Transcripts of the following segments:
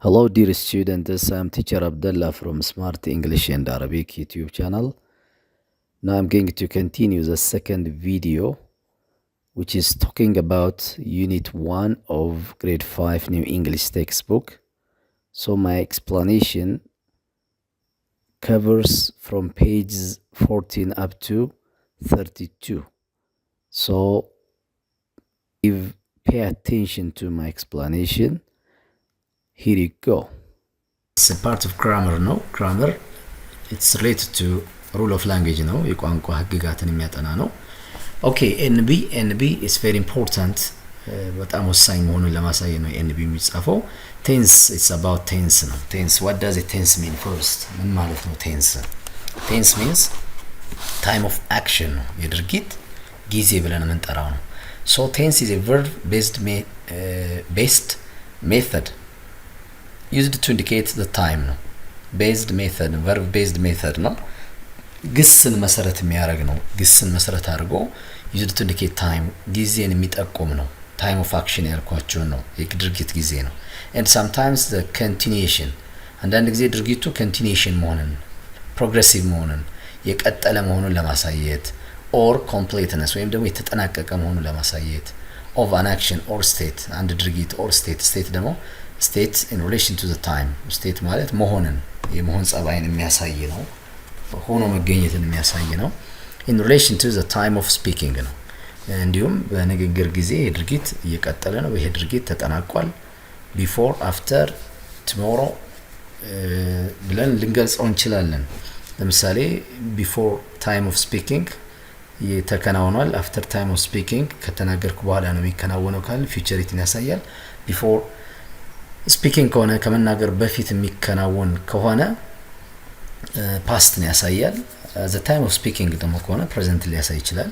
Hello dear students, I'm teacher Abdullah from Smart English and Arabic YouTube channel. Now I'm going to continue the second video, which is talking about Unit 1 of Grade 5 New English textbook. So my explanation covers from pages 14 up to 32. So if pay attention to my explanation, here you go. It's a part of grammar, no? Grammar, it's related to rule of language, no? የቋንቋ ህግጋትን የሚያጠና ነው። Okay, NB is very important. በጣም ወሳኝ መሆኑን ለማሳየት ነው NB የሚጻፈው። Tense, it's about tense ነው። Tense, what does a tense mean first? ምን ማለት ነው tense? Tense means time of action ነው። የድርጊት ጊዜ ብለን የምንጠራው ነው። So tense is a verb based method used to indicate the time ነው። based method, verb based method ነው። ግስን መሰረት የሚያደርግ ነው። ግስን መሰረት አድርጎ used to indicate time ጊዜን የሚጠቁም ነው። time of action ያልኳቸው ነው። የድርጊት ጊዜ ነው። and sometimes the continuation አንዳንድ ጊዜ ድርጊቱ continuation መሆንን progressive መሆንን የቀጠለ መሆኑን ለማሳየት or completeness ወይም ደግሞ የተጠናቀቀ መሆኑን ለማሳየት of an action or state አንድ ድርጊት or state ደግሞ state in relation to the time state ማለት መሆንን የመሆን ጸባይን የሚያሳይ ነው። ሆኖ መገኘትን የሚያሳይ ነው። in relation to the time of speaking ነው። እንዲሁም በንግግር ጊዜ ድርጊት እየቀጠለ ነው። ይሄ ድርጊት ተጠናቋል። before, after, tomorrow ብለን ልንገልጸው እንችላለን። ለምሳሌ before time of speaking የተከናወኗል። after time of speaking ከተናገርኩ በኋላ ነው የሚከናወነው ካል futureን ያሳያል። before speaking ከሆነ ከመናገር በፊት የሚከናወን ከሆነ pastን ያሳያል። the time of speaking ደግሞ ከሆነ present ሊያሳይ ይችላል።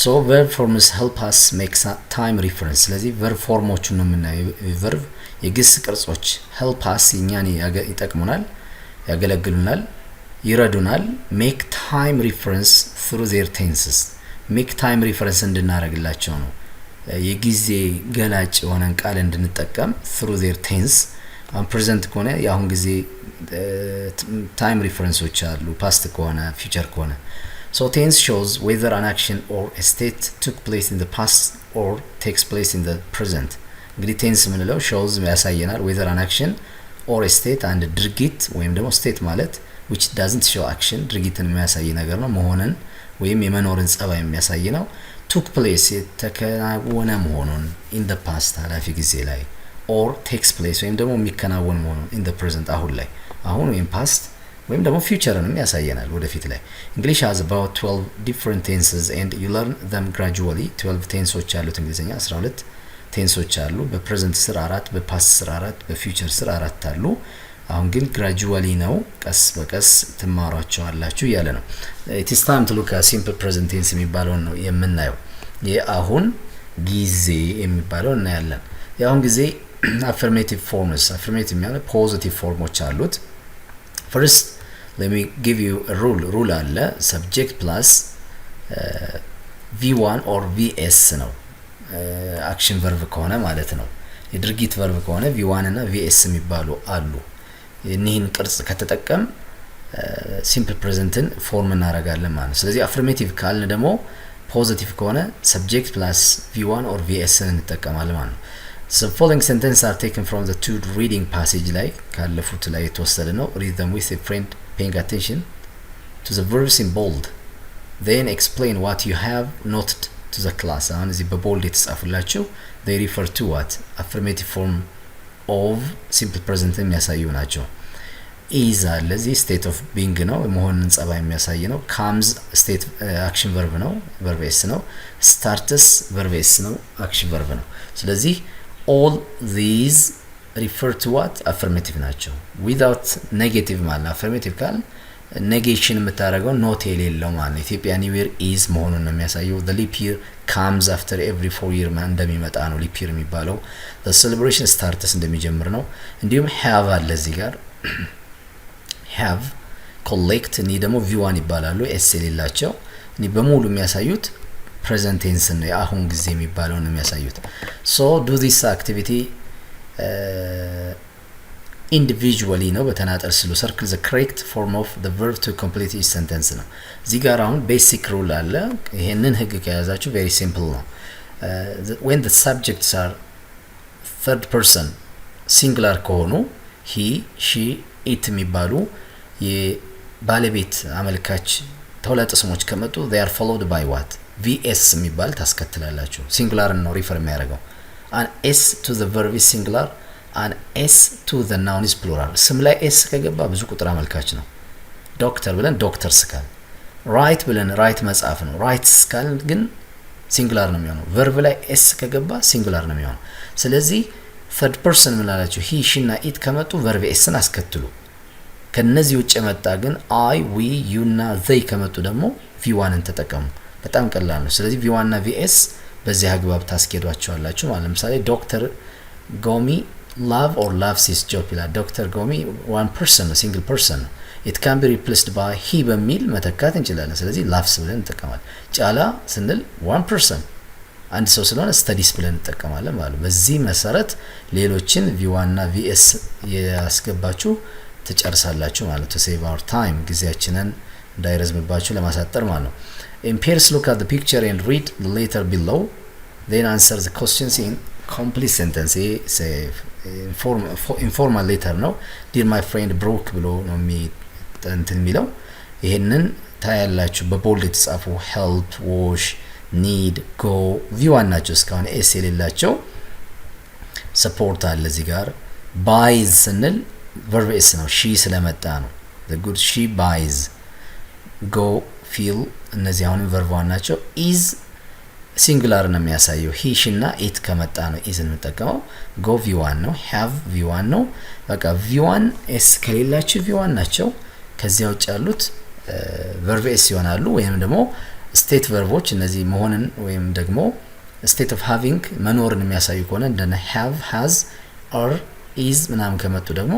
so verb forms help us make time reference ስለዚህ verb ፎርሞቹን ነው የምናየው። verb የግስ ቅርጾች help us እኛን ይጠቅሙናል፣ ያገለግሉናል፣ ይረዱናል። make time reference through their tenses make time reference እንድናረግላቸው ነው። የጊዜ ገላጭ የሆነን ቃል እንድንጠቀም through their tense present ከሆነ ያሁን ጊዜ time referenceዎች አሉ። past ከሆነ future ከሆነ so tense shows whether an action or a state took place in the past or takes place in the present እንግዲህ tense ምንለው shows ያሳየናል whether an action or a state አንድ ድርጊት ወይም ደግሞ state ማለት which doesn't show action ድርጊትን የሚያሳይ ነገር ነው። መሆንን ወይም የመኖርን ጸባይ የሚያሳይ ነው። took place የተከናወነ መሆኑን in the past ኃላፊ ጊዜ ላይ or takes place ወይም ደግሞ የሚከናወን መሆኑን in the present አሁን ላይ አሁን ወይም past ወይም ደግሞ futureንም ያሳየናል ወደፊት ላይ። English has about 12 different tenses and you learn them gradually 12 tenses አሉት እንግሊዘኛ 12 tenses አሉ። በpresent ስር 4 በpast ስር 4 በfuture ስር 4 አሉ። አሁን ግን gradually ነው ቀስ በቀስ ትማሯቸዋላችሁ እያለ ነው። it is time to look at simple present tense የሚባለውን ነው የምናየው። የአሁን ጊዜ የሚባለው እናያለን። የአሁን ጊዜ affirmative forms affirmative ማለት positive ፎርሞች አሉት። first let me give you a rule አለ subject plus v1 or vs ነው action verb ከሆነ ማለት ነው። የድርጊት verb ከሆነ v1 እና vs የሚባሉ አሉ። እነዚህን ቅርጽ ከተጠቀም ሲምፕል ፕሬዘንትን ፎርም እናደርጋለን ማለት ነው። ስለዚህ affirmative ካልን ደግሞ ፖዚቲቭ ከሆነ subject plus v1 or vs እንጠቀማለን ማለት ነው። So following sentences are taken from the two reading passage ላይ ካለፉት ላይ የተወሰደ ነው። read them with a friend paying attention to the verbs in bold then explain what you have noted to the class አሁን እዚህ በቦልድ የተጻፉላችሁ they refer to what affirmative form of simple present የሚያሳዩ ናቸው። is አለ እዚህ state of being ነው መሆንን ጸባይ የሚያሳይ ነው። comes state action verb ነው verb s ነው። starts verb s ነው action verb ነው። ስለዚህ all these refer to what affirmative ናቸው። without negative ማለት affirmative ካል negation የምታደርገው not የሌለው ማለት ኢትዮጵያ ኒው ይር is መሆኑን ነው የሚያሳየው። the leap year comes after every 4 year እንደሚመጣ ነው leap year የሚባለው። the celebration starts እንደሚጀምር ነው። እንዲሁም have አለ እዚህ ጋር have collect እኒ ደግሞ v1 ይባላሉ s የሌላቸው እኒ በሙሉ የሚያሳዩት present tense ነው የአሁን ጊዜ የሚባለው ነው የሚያሳዩት። so do this activity individually ነው በተናጠል ስሉ circle the correct form of the verb to complete each sentence ነው። እዚህ ጋር አሁን basic rule አለ። ይሄንን ህግ ከያዛችሁ very simple ነው። when the subjects are third person singular ከሆኑ he she it የሚባሉ የባለቤት አመልካች ተውላጠ ስሞች ከመጡ they are followed by what vs የሚባል ታስከትላላችሁ። singular ነው ሪፈር የሚያደርገው an s to the verb is singular an s to the noun is plural ስም ላይ s ከገባ ብዙ ቁጥር አመልካች ነው። ዶክተር ብለን ዶክተርስ ካል ራይት ብለን ራይት መጻፍ ነው። ራይትስ ካል ግን ሲንጉላር ነው የሚሆነው። ቨርብ ላይ s ከገባ ሲንጉላር ነው የሚሆነው። ስለዚህ third person ምን አላችሁ he she እና it ከመጡ verb sን አስከትሉ። ከነዚህ ውጭ መጣ ግን I we you እና they ከመጡ ደግሞ v1ን ተጠቀሙ። በጣም ቀላል ነው። ስለዚህ v1 እና vs በዚህ አግባብ ታስኬዷቸዋላችሁ ማለት ለምሳሌ ዶክተር ጎሚ love or loves his job ይላል። ዶክተር ጎሚ one person single person it can be replaced by he በሚል መተካት እንችላለን። ስለዚህ loves ብለን እንጠቀማለን። ጫላ ስንል one person አንድ ሰው ስለሆነ studies ብለን እንጠቀማለን ማለት ነው። በዚህ መሰረት ሌሎችን v1 እና vs ያስገባችሁ ትጨርሳላችሁ ማለት ነው። save our time ጊዜያችንን እንዳይረዝምባችሁ ለማሳጠር ማለት ነው። in pairs look at the picture and read the letter below then answer the questions in complete sentence. say informal letter ነው dear my friend Brooke ብሎ ነው እንትን የሚለው ይሄንን ታያላችሁ። በቦልድ የተጻፉ help wash need go v1 ናቸው። እስካሁን s የሌላቸው support አለ እዚህ ጋር buys ስንል verb s ነው she ስለመጣ ነው the good she buys go feel እነዚህ አሁን verb 1 ናቸው። is ሲንጉላር ነው የሚያሳየው he she እና it ከመጣ ነው is እንጠቀመው። go v1 ነው have v1 ነው። በቃ v1 s ከሌላችሁ v1 ናቸው። ከዚያ ውጭ ያሉት verb s ይሆናሉ ወይም ደግሞ ስቴት ቨርቦች እነዚህ መሆንን ወይም ደግሞ state of having መኖርን የሚያሳዩ ከሆነ እንደነ have has or is ምናምን ከመጡ ደግሞ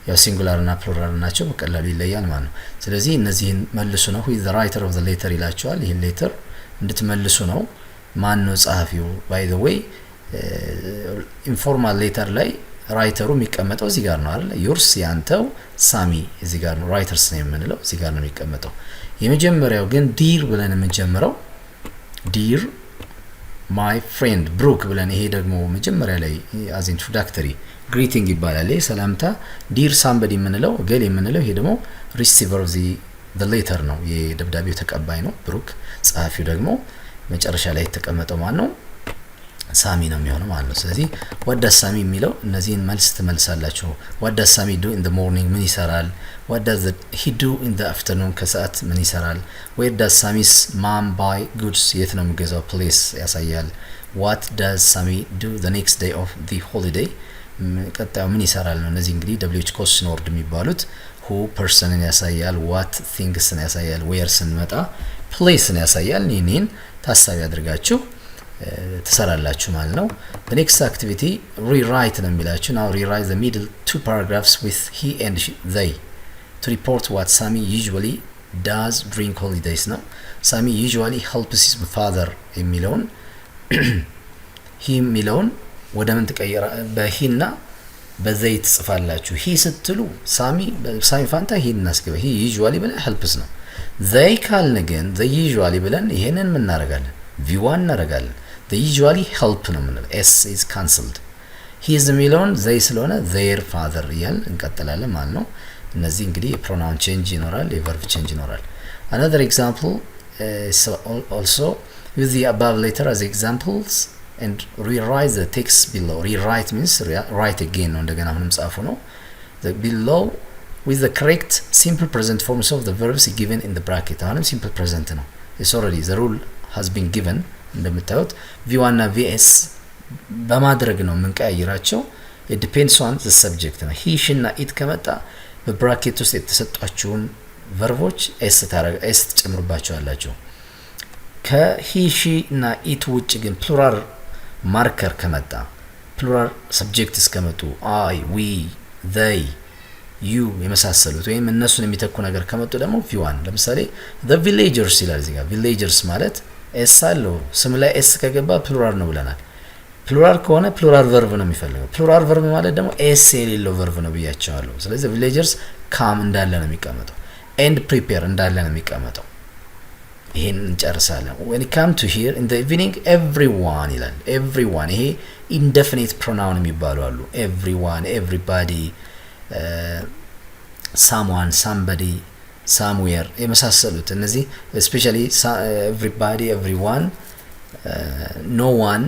ያው ሲንጉላር እና ፕሉራል ናቸው። በቀላሉ ይለያል ማለት ነው። ስለዚህ እነዚህን መልሱ ነው who is the writer of the letter ይላችኋል። ይሄን ሌተር እንድትመልሱ ነው። ማን ነው ጸሐፊው? by the way ኢንፎርማል ሌተር ላይ ራይተሩ የሚቀመጠው እዚህ ጋር ነው አይደል? yours ያንተው ሳሚ እዚህ ጋር ነው ራይተርስ ነው የምንለው እዚህ ጋር ነው የሚቀመጠው። የመጀመሪያው ግን ዲር ብለን የምንጀምረው ዲር ማይ ፍሬንድ ብሩክ ብለን ይሄ ደግሞ መጀመሪያ ላይ as introductory greeting ይባላል። ሰላምታ ዲር ሳምበዲ የምንለው ገል የምንለው ይሄ ደግሞ receiver of the letter ነው የደብዳቤው ተቀባይ ነው ብሩክ። ጸሐፊው ደግሞ መጨረሻ ላይ የተቀመጠው ማን ነው? ሳሚ ነው የሚሆነው ማለት ነው። ስለዚህ what does ሳሚ የሚለው እነዚህን መልስ ትመልሳላችሁ። what does ሳሚ do in the morning ምን ይሰራል? what does he do in the afternoon ከሰዓት ምን ይሰራል? where does ሳሚ's mom buy goods የት ነው የሚገዛው? place ያሳያል። what does ሳሚ do the next day of the holiday ቀጣዩ ምን ይሰራል ነው። እነዚህ እንግዲህ wh question word የሚባሉት who personን ያሳያል፣ what thingsን ያሳያል፣ where ስንመጣ placeን ያሳያል። ይህንን ታሳቢ አድርጋችሁ ትሰራላችሁ ማለት ነው። the next activity rewrite ነው የሚላችሁ። now rewrite the middle two paragraphs with he and they to report what Sami usually does during holidays ነው። Sami usually helps his father የሚለውን he የሚለውን ወደ ምን ተቀየረ? በhe እና በዘይ ትጽፋላችሁ። he ስትሉ ሳሚ ፋንታ he እናስገባ he usually ብለን helps ነው። they ካልን ግን the usually ብለን ይሄንን ምን እናደርጋለን? v1 እናደርጋለን። the usually help ነው የምንለው s is cancelled። he is የሚለውን they ስለሆነ their father እያልን እንቀጥላለን ማለት ነው። እነዚህ እንግዲህ የፕሮናውን ቼንጅ ይኖራል፣ የቨርብ ቼንጅ ይኖራል። another example is also with the above letter as examples and rewrite the text below. rewrite means write again ነው እንደገና አሁንም ጻፉ ነው። the below with the correct simple present forms of the verbs given in the bracket አሁንም simple present ነው። it's already the rule has been given እንደምታዩት v1 እና vs በማድረግ ነው የምንቀያይራቸው። it depends on the subject ነው። he she እና it ከመጣ በብራኬት ውስጥ የተሰጧቸውን ቨርቦች s ትጨምሩባቸዋላችሁ። ከhe she እና it ውጭ ግን ፕሉራል ማርከር ከመጣ ፕሉራል ሰብጀክትስ ከመጡ I we they you የመሳሰሉት ወይም እነሱን የሚተኩ ነገር ከመጡ ደግሞ v1 ለምሳሌ the villagers ይላል እዚህ ጋር villagers ማለት s አለው ስም ላይ s ከገባ ፕሉራል ነው ብለናል። ፕሉራል ከሆነ ፕሉራል ቨርብ ነው የሚፈልገው። ፕሉራል ቨርብ ማለት ደግሞ ኤስ የሌለው ቨርብ ነው ብያቸዋለሁ። ስለዚህ ቪሌጀርስ ካም እንዳለ ነው የሚቀመጠው። ኤንድ ፕሪፔር እንዳለ ነው የሚቀመጠው። ይሄን እንጨርሳለን። when it come to here in the evening everyone ይላል። everyone ይሄ indefinite pronoun የሚባሉ አሉ። everyone, everybody, someone, somebody, somewhere የመሳሰሉት እነዚህ especially everybody, everyone, no one,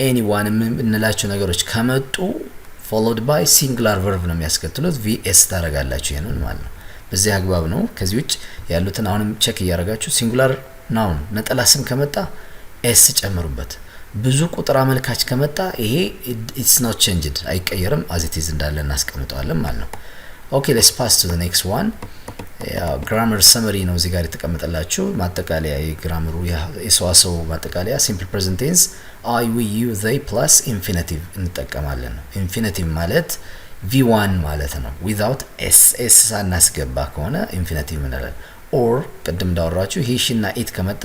anyone እንላቸው ነገሮች ከመጡ followed by singular verb ነው የሚያስከትሉት። vs ታረጋላችሁ ይሄንን ማለት ነው። በዚህ አግባብ ነው። ከዚህ ውጭ ያሉትን አሁንም ቼክ እያደረጋችሁ ሲንጉላር ናውን ነጠላ ስም ከመጣ ኤስ ጨምሩበት። ብዙ ቁጥር አመልካች ከመጣ ይሄ it's not changed አይቀየርም as it is እንዳለ እናስቀምጠዋለን ማለት ነው። ኦኬ let's pass to the next one። grammar summary ነው እዚህ ጋር የተቀመጠላችሁ ማጠቃለያ የግራመሩ የሰዋሰው ማጠቃለያ simple present tense I, we, you, they plus infinitive እንጠቀማለን ነው። infinitive ማለት v1 ማለት ነው without s ሳናስገባ ከሆነ infinitive እንላለን። or ቅድም እንዳወራችሁ he she እና it ከመጣ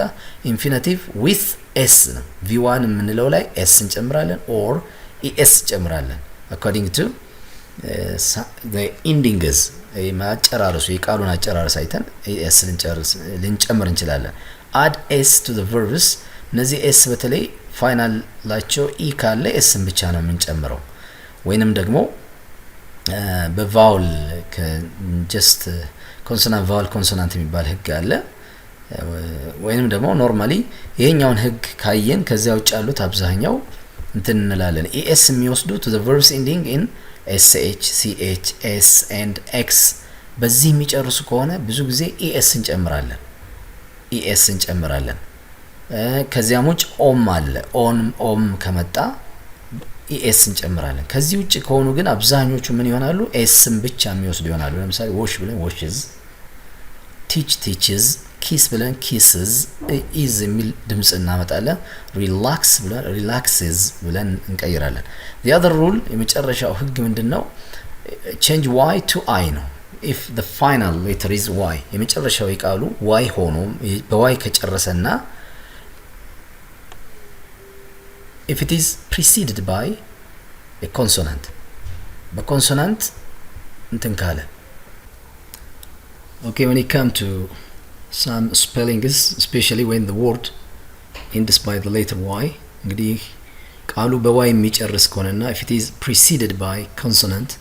infinitive with s ነው። v1 የምንለው ላይ s እንጨምራለን or es እንጨምራለን according to the endings ማጨራረሱ የቃሉን አጨራረስ አይተን es ልንጨምር እንችላለን። add s to the verbs እነዚህ s በተለይ ፋይናል ላቸው e ካለ s ብቻ ነው የምንጨምረው ወይንም ደግሞ በቫውል just consonant vowel consonant የሚባል ህግ አለ ወይንም ደግሞ ኖርማሊ ይሄኛውን ህግ ካየን ከዚያው ውጭ ያሉት አብዛኛው እንትን እንላለን es የሚወስዱ to the verbs ending in sh, ch, s and x በዚህ የሚጨርሱ ከሆነ ብዙ ጊዜ es እንጨምራለን ከዚያም ውጭ ኦም አለ ኦም ከመጣ es እንጨምራለን። ከዚህ ውጭ ከሆኑ ግን አብዛኞቹ ምን ይሆናሉ sም ብቻ የሚወስዱ ይሆናሉ። ለምሳሌ wash ብለን washes፣ teach teaches፣ kiss ብለን kisses፣ is የሚል ድምጽ እናመጣለን። relax ብለን relaxes ብለን እንቀይራለን። the other rule የመጨረሻው ህግ ምንድነው change y to I ነው። if the final letter is y የመጨረሻው የቃሉ y ሆኖ በy ከጨረሰና if it is preceded by a consonant በኮንሶናንት እንትን ካለ okay when it come to some spellings especially when the word ends by the letter y እንግዲህ ቃሉ በy የሚጨርስ ከሆነና if it is preceded by consonant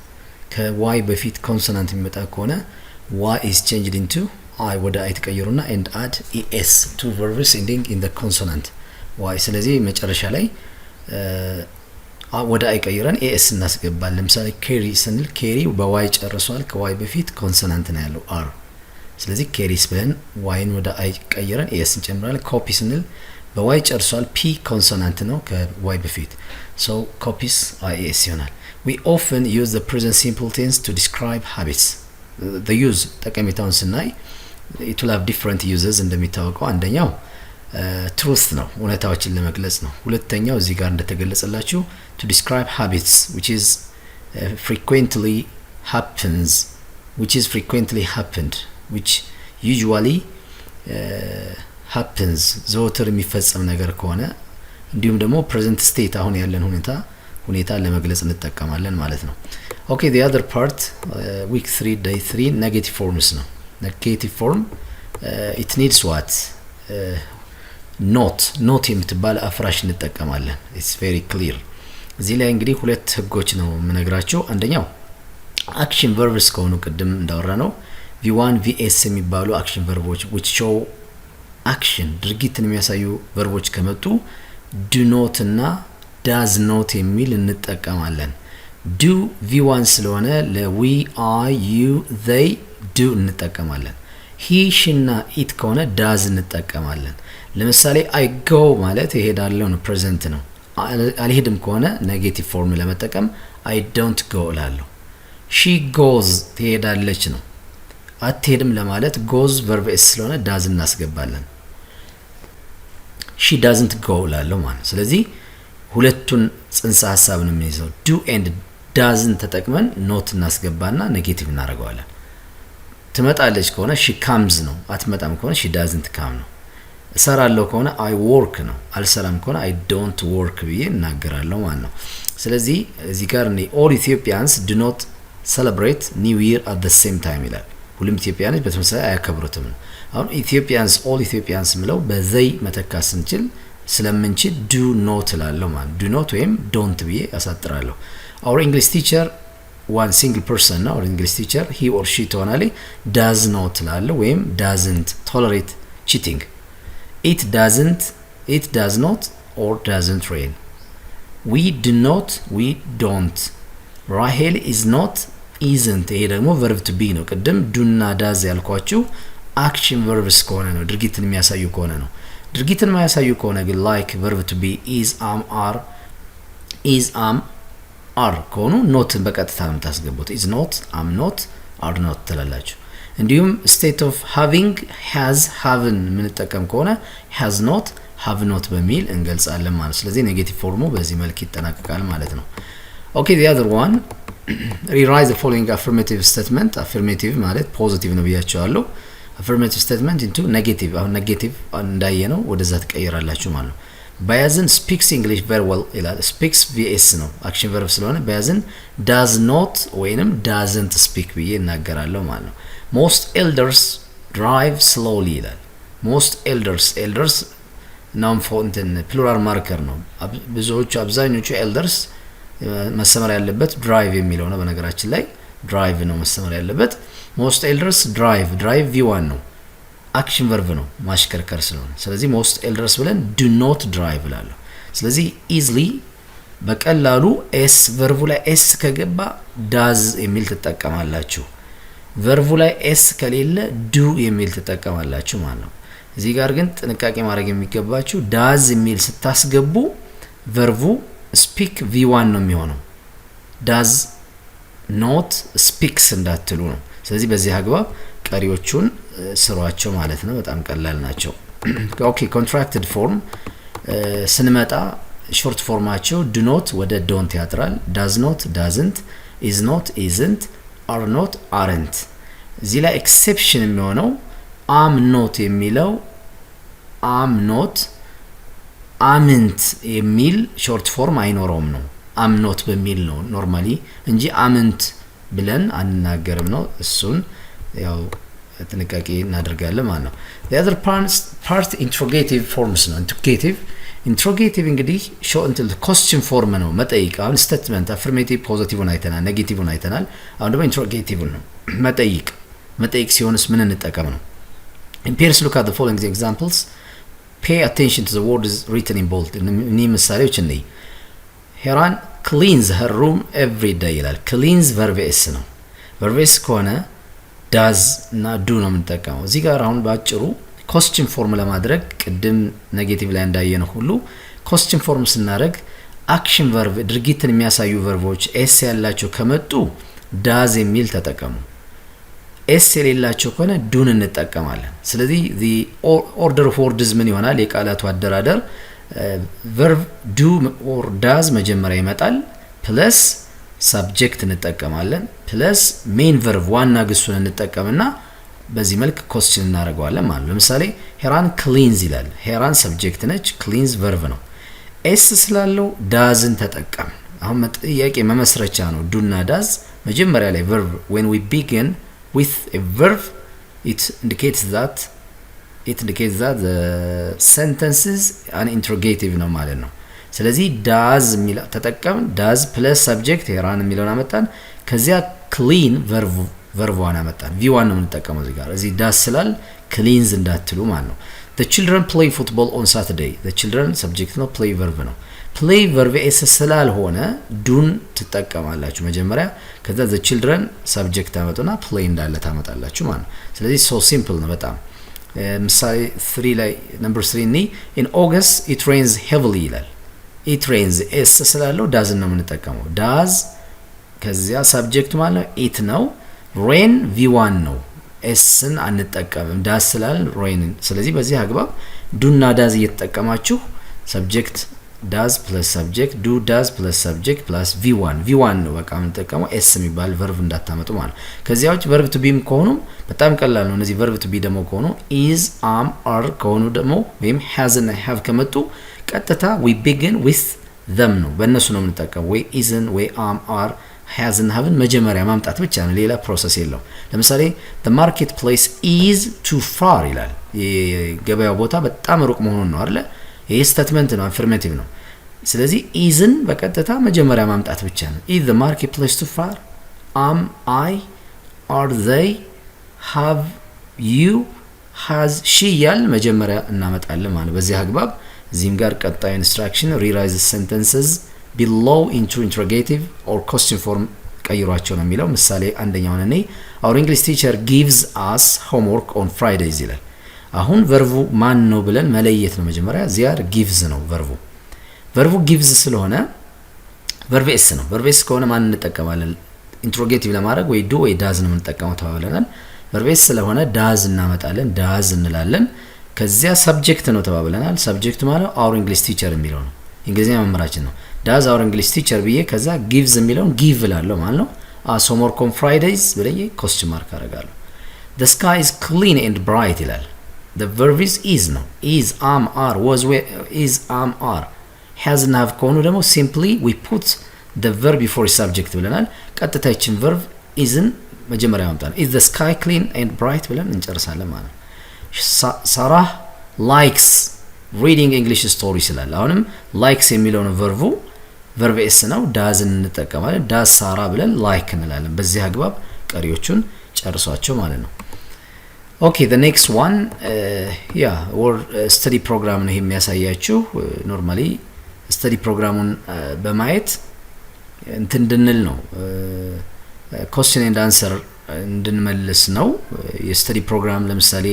ከy በፊት ኮንሶናንት የሚመጣ ከሆነ y is changed into I ወደ I ተቀየሩና and add es to verbs ending in the consonant y ስለዚህ መጨረሻ ላይ ወደ አይ ቀይረን ኤስ እናስገባለን። ለምሳሌ ኬሪ ስንል ኬሪ በዋይ ጨርሷል ከዋይ በፊት ኮንሶናንት ነው ያለው አር ስለዚህ ኬሪስ ብለን ዋይን ወደ አይ ቀይረን ኤስ እንጨምራለን። ኮፒ ስንል በዋይ ጨርሷል ፒ ኮንሶናንት ነው ከዋይ በፊት so copies is ይሆናል። we often use the present simple tense to describe habits the use ጠቀሜታውን ስናይ it will have different uses እንደሚታወቀው አንደኛው truth ነው እውነታዎችን ለመግለጽ ነው። ሁለተኛው እዚህ ጋር እንደተገለጸላችሁ to describe habits which is frequently happens which is frequently happened which usually happens ዘወትር የሚፈጸም ነገር ከሆነ እንዲሁም ደግሞ present state አሁን ያለን ሁኔታ ለመግለጽ እንጠቀማለን ማለት ነው። okay the other part week 3 day 3 negative forms ነው። negative form it needs what ኖት የምትባል አፍራሽ እንጠቀማለን። it's very clear እዚህ ላይ እንግዲህ ሁለት ህጎች ነው የምነግራችሁ። አንደኛው አክሽን ቨርብስ ከሆኑ ቅድም እንዳወራ ነው v1 vs የሚባሉ አክሽን ቨርቦች which show action ድርጊትን የሚያሳዩ ቨርቦች ከመጡ do not እና does not የሚል እንጠቀማለን። do v1 ስለሆነ ለwe I you they do እንጠቀማለን። he she እና it ከሆነ does እንጠቀማለን። ለምሳሌ I go ማለት እሄዳለሁ ነው ፕሬዘንት ነው። አልሄድም ከሆነ ኔጌቲቭ ፎርም ለመጠቀም I don't go እላለሁ። she goes ትሄዳለች ነው። አትሄድም ለማለት goes verb s ስለሆነ does እናስገባለን። she doesn't go እላለሁ ማለት። ስለዚህ ሁለቱን ጽንሰ ሐሳብ ነው የሚይዘው። do and doesn't ተጠቅመን not እናስገባና ኔጌቲቭ እናደርገዋለን። ትመጣለች ከሆነ she comes ነው። አትመጣም ከሆነ she doesn't come ነው። እሰራለሁ ከሆነ I work ነው። አልሰራም ከሆነ I don't work ብዬ እናገራለሁ ማለት ነው። ስለዚህ እዚህ ጋር all Ethiopians do not celebrate New Year at the same time ይላል። ሁሉም ኢትዮጵያኖች በተመሳሳይ አያከብሩትም ነው። አሁን ኢትዮጵያንስ all Ethiopians ምለው በዘይ መተካት ስንችል ስለምንችል do not እላለሁ ማለት do not ወይም don't ብዬ አሳጥራለሁ። our English teacher one single person ነው our English teacher he or she ትሆናለች does not እላለሁ ወይም doesn't tolerate cheating it does not or doesn't rain we do not we don't Rahel is not isn't ይሄ ደግሞ verb to be ነው። ቅድም do እና does ያልኳችሁ action verbs ከሆነ ነው ድርጊትን የሚያሳዩ ከሆነ ነው። ድርጊትን የማያሳዩ ከሆነ ግን like verb to be is are ከሆኑ ኖትን በቀጥታ ነው የምታስገቡት is not am not are not ትላላችሁ። እንዲሁም state of having has haven የምንጠቀም ከሆነ has not have not በሚል እንገልጻለን ማለት። ስለዚህ ኔጌቲቭ ፎርሙ በዚህ መልክ ይጠናቀቃል ማለት ነው። okay the other one rewrite the following affirmative statement affirmative ማለት ፖዚቲቭ ነው ብያቸዋለሁ affirmative statement into negative አሁን ኔጌቲቭ እንዳየነው ወደዛ ተቀይራላችሁ ማለት ነው። ባያዝን speaks English very well ይላል speaks vs ነው action verb ስለሆነ ባያዝን does not ወይንም doesn't speak ብዬ እናገራለሁ ማለት ነው። most elders drive slowly ይላል most elders noun for plural marker ነው። ብዙዎቹ አብዛኞቹ elders መሰመር ያለበት drive የሚለው ነው። በነገራችን ላይ drive ነው መሰመር ያለበት most elders drive v1 ነው action verb ነው ማሽከርከር ስለሆነ ስለዚህ most elders ብለን do not drive እላለሁ። ስለዚህ easily በቀላሉ s verb ላይ s ከገባ does የሚል ትጠቀማላችሁ verb ላይ s ከሌለ do የሚል ትጠቀማላችሁ ማለት ነው። እዚህ ጋር ግን ጥንቃቄ ማድረግ የሚገባችሁ does የሚል ስታስገቡ verb speak v1 ነው የሚሆነው does not speaks እንዳትሉ ነው። ስለዚህ በዚህ አግባብ ቀሪዎቹን ስሯቸው ማለት ነው። በጣም ቀላል ናቸው። ኦኬ contracted form ስንመጣ ሾርት ፎርማቸው do not ወደ don't ያጥራል does not doesn't is not isn't are not aren't እዚህ ላይ exception የሚሆነው am not የሚለው am not amn't የሚል ሾርት ፎርም አይኖረውም ነው am not በሚል ነው ኖርማሊ እንጂ amn't ብለን አንናገርም ነው። እሱን ያው ጥንቃቄ እናደርጋለን ማለት ነው። the other part interrogative forms ነው። interrogative እንግዲህ show until the question form ነው መጠይቅ አሁን statement affirmative positive አይተናል negative አይተናል። አሁን ደግሞ interrogative ነው መጠይቅ ሲሆንስ ምን እንጠቀም ነው። Peers look at the following examples pay attention to the words written in bold እኔ ምሳሌዎች እኔ ሄራን cleans her room every day ይላል cleans verb s ነው verb s ከሆነ does እና do ነው የምንጠቀመው። እዚህ ጋር አሁን ባጭሩ question form ለማድረግ ቅድም ኔጌቲቭ ላይ እንዳየነው ሁሉ question form ስናደርግ action verb ድርጊትን የሚያሳዩ verboች s ያላቸው ከመጡ does የሚል ተጠቀሙ s የሌላቸው ከሆነ do እንጠቀማለን። ስለዚህ the order of words ምን ይሆናል የቃላቱ አደራደር verb do or does መጀመሪያ ይመጣል plus subject እንጠቀማለን plus main verb ዋና ግሱን እንጠቀምና በዚህ መልክ question እናደርገዋለን ማለት ነው። ለምሳሌ ሄራን cleans ይላል ሄራን subject ነች cleans verb ነው s ስላለው doesን ተጠቀም አሁን ጥያቄ መመስረቻ ነው do እና does መጀመሪያ ላይ verb when we begin with a verb it indicates that the sentences an interrogative ነው ማለት ነው። ስለዚህ does የሚል ተጠቀም does plus subject ሄራን የሚለውን አመጣን ከዚያ clean verb1 አመጣን v1 ነው የምንጠቀመው እዚህ ጋር እዚህ does ስላል cleans እንዳትሉ ማለት ነው። the children play football on Saturday the children subject ነው play verb ነው play verb s ስላልሆነ ዱን ትጠቀማላችሁ መጀመሪያ ከዛ the children subject አመጡና play እንዳለ ታመጣላችሁ ማለት ነው። ስለዚህ so simple ነው በጣም ምሳሌ 3 ላይ number 3 in August it rains heavily ይላል it rains s ስላለው does ነው የምንጠቀመው does ከዚያ subject ማለት ነው it ነው rain v1 ነው sን አንጠቀምም does ስላል rain ስለዚህ በዚህ አግባብ do እና does እየተጠቀማችሁ subject ዳዝ ፕለስ ሰብጀክት ዱ ዳዝ ፕለስ ሰብጀክት ፕላስ ቪ1 ነው በቃ የምንጠቀመው ኤስ የሚባል ቨርብ እንዳታመጡ ማለት ነው። ከዚያ ውጭ ቨርብ ቱ ቢም ከሆኑ በጣም ቀላል ነው። እነዚህ ቨርብ ቱ ቢ ደግሞ ከሆኑ ኢዝ አም አር ከሆኑ ደግሞ ወይም ሃዝ እና ሃቭ ከመጡ ቀጥታ ዊ ቢግን ዊዝ them ነው በእነሱ ነው የምንጠቀመው። ወይ ኢዝን ወይ አም አር ሃዝ እና ሃቭን መጀመሪያ ማምጣት ብቻ ነው፣ ሌላ ፕሮሰስ የለው። ለምሳሌ the market place is too far ይላል። የገበያው ቦታ በጣም ሩቅ መሆኑን ነው አይደል? ይሄ ስቴትመንት ነው፣ አፈርማቲቭ ነው። ስለዚህ ኢዝን በቀጥታ መጀመሪያ ማምጣት ብቻ ነው። is the market place too far? am I? are they? have you? has she ያል መጀመሪያ እናመጣለን ማለት በዚህ አግባብ። እዚህም ጋር ቀጣይ ኢንስትራክሽን rewrite the sentences below into interrogative or question form ቀይሯቸው ነው የሚለው። ምሳሌ አንደኛውን እኔ our English teacher gives us homework on Fridays ይላል። አሁን ቨርቡ ማን ነው ብለን መለየት ነው መጀመሪያ። ዚያር gives ነው ቨርቡ gives ስለሆነ ቨርብ ኤስ ነው። ቨርብ ኤስ ከሆነ ማን እንጠቀማለን? ኢንትሮጌቲቭ ለማድረግ ወይ ዱ ወይ ዳዝ ነው የምንጠቀመው ተባብለናል። ቨርብ ኤስ ስለሆነ ዳዝ እናመጣለን፣ ዳዝ እንላለን። ከዚያ ሰብጀክት ነው ተባብለናል። ሰብጀክት ማለት our English teacher የሚለው ነው፣ እንግሊዝኛ መምህራችን ነው። ዳዝ our English teacher ብዬ ከዛ gives የሚለውን give እላለሁ ማለት ነው። homework on Fridays ብለዬ question mark አደርጋለሁ። the sky is clean and bright ይላል። the verb is ነው። is am are was is am are has and have ከሆኑ ደግሞ simply we put the verb before subject ብለናል። ቀጥታ ይችን verb isን መጀመሪያ ማምጣት is the sky clean and bright ብለን እንጨርሳለን ማለት ነው። ሳራህ likes reading English stories ይላል። አሁንም likes የሚለው ነው verb s ነው። ዳዝን እንጠቀማለን። ዳዝ ሳራ ብለን like እንላለን። በዚህ አግባብ ቀሪዎቹን ጨርሷቸው ማለት ነው። ኦኬ the next one or study program ነው የሚያሳያችሁ። ኖርማሊ study ፕሮግራሙን በማየት እንትን እንድንል ነው question and answer እንድንመልስ ነው። የስተዲ ፕሮግራም ለምሳሌ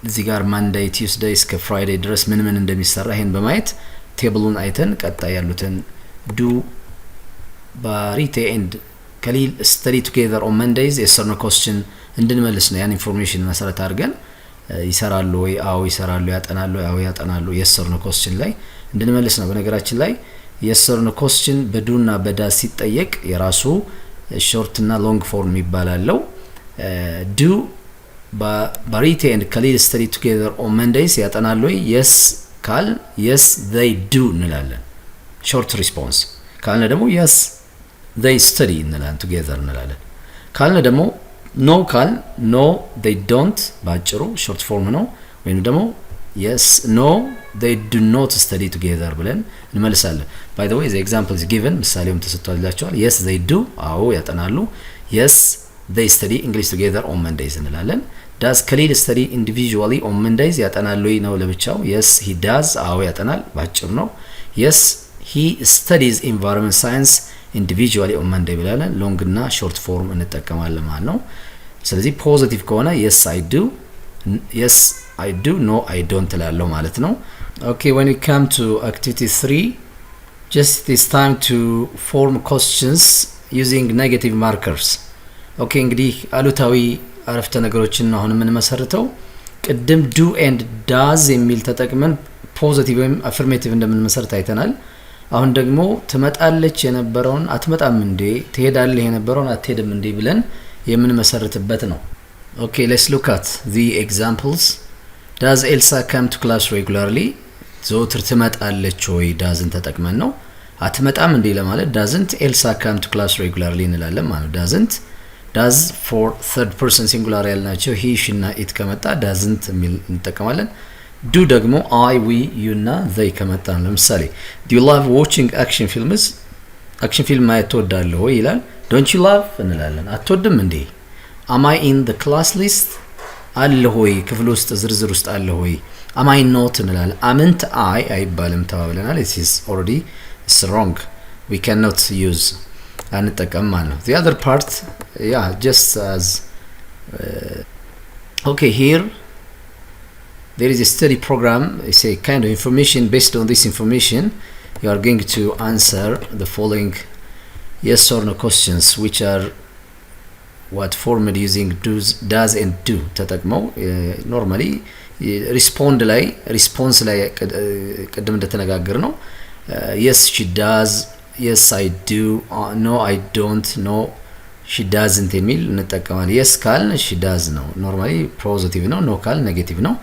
እዚህ ጋር ማንዴይ ቲውስዴይ እስከ ፍራይዴይ ድረስ ምን እንደሚሰራ ይሄን በማየት ቴብሉን አይተን ቀጣይ ያሉትን ዱ ባሪቴ ኤንድ ከሊል ስተዲ ቱጌዘር ኦን መንዴይዝ የሰር ነው ኮስችን እንድንመልስ ነው። ያን ኢንፎርሜሽን መሰረት አድርገን ይሰራሉ ወይ አዎ ይሰራሉ፣ ያጠናሉ አዎ ያጠናሉ የሰር ነው ኮስችን ላይ እንድንመልስ ነው። በነገራችን ላይ የሰር ነው ኮስችን በዱና በዳዝ ሲጠየቅ የራሱ ሾርት እና ሎንግ ፎርም ይባላል። ዱ ባሪቴ ኤንድ ከሊል ስተዲ ቱጌዘር ኦን መንዴይዝ ያጠናሉ ወይ የስ ካል yes they do እንላለን። ሾርት ሪስፖንስ ካልነ ደግሞ yes they study እንላለን together እንላለን። ካልነ ደግሞ no ካል no they don't ባጭሩ ሾርት ፎርም ነው። ወይም ደግሞ yes no they do not study together ብለን እንመልሳለን። by the way the example is given ምሳሌውም ተሰጥቷላችኋል። yes they do አዎ ያጠናሉ። yes they study English together on Mondays እንላለን። does Khalil study individually on Mondays ያጠናሉ ነው ለብቻው። yes he does አዎ ያጠናል ባጭሩ ነው። yes he studies environment science individually on Monday ብለን ሎንግ እና ሾርት ፎርም እንጠቀማለን ማለት ነው። ስለዚህ ፖዚቲቭ ከሆነ yes I do yes I do no I don't እላለሁ ማለት ነው። okay when we come to activity 3 just this time to form questions using negative markers. okay እንግዲህ አሉታዊ አረፍተ ነገሮችን አሁን ምን መሰረተው ቅድም do and does የሚል ተጠቅመን ፖዚቲቭ ወይም አፈርማቲቭ እንደምንመሰርት አይተናል። አሁን ደግሞ ትመጣለች የነበረውን አትመጣም እንዴ፣ ትሄዳለህ የነበረውን አትሄድም እንዴ ብለን የምንመሰርትበት ነው። okay let's look at the examples. does Elsa come to class regularly? ዘወትር ትመጣለች ወይ ዳዝን ተጠቅመን ነው። አትመጣም እንዴ ለማለት doesn't Elsa come to class regularly እንላለን ማለት ነው። doesn't does for third person singular ያልናቸው he she እና it ከመጣ doesn't የሚል እንጠቀማለን። do ደግሞ I we you እና they ከመጣ ነው። ለምሳሌ do you love watching action films? action film ማየት ትወዳለህ ወይ ይላል። don't you love እንላለን። አትወድም እንዴ? am I in the class list? አለ ሆይ ክፍል ውስጥ ዝርዝር ውስጥ አለ ሆይ። am I not እንላለን። አምንት I አይባልም ተባብለናል። it is already it's wrong, we cannot use አንጠቀም ማለት ነው። the other part just as okay here there is a study program. It's a kind of information. Based on this information you are going to answer the following yes or no questions which are what formed using does and do ተጠቅመው normally ሪስፖንስ ላይ ቀደም እንደተነጋገር ነው yes she does yes I do no I don't no she doesn't የሚል እንጠቀማለን yes ካል she does ነው ኖርማሊ ፖዚቲቭ ነው no ካል ኔጌቲቭ ነው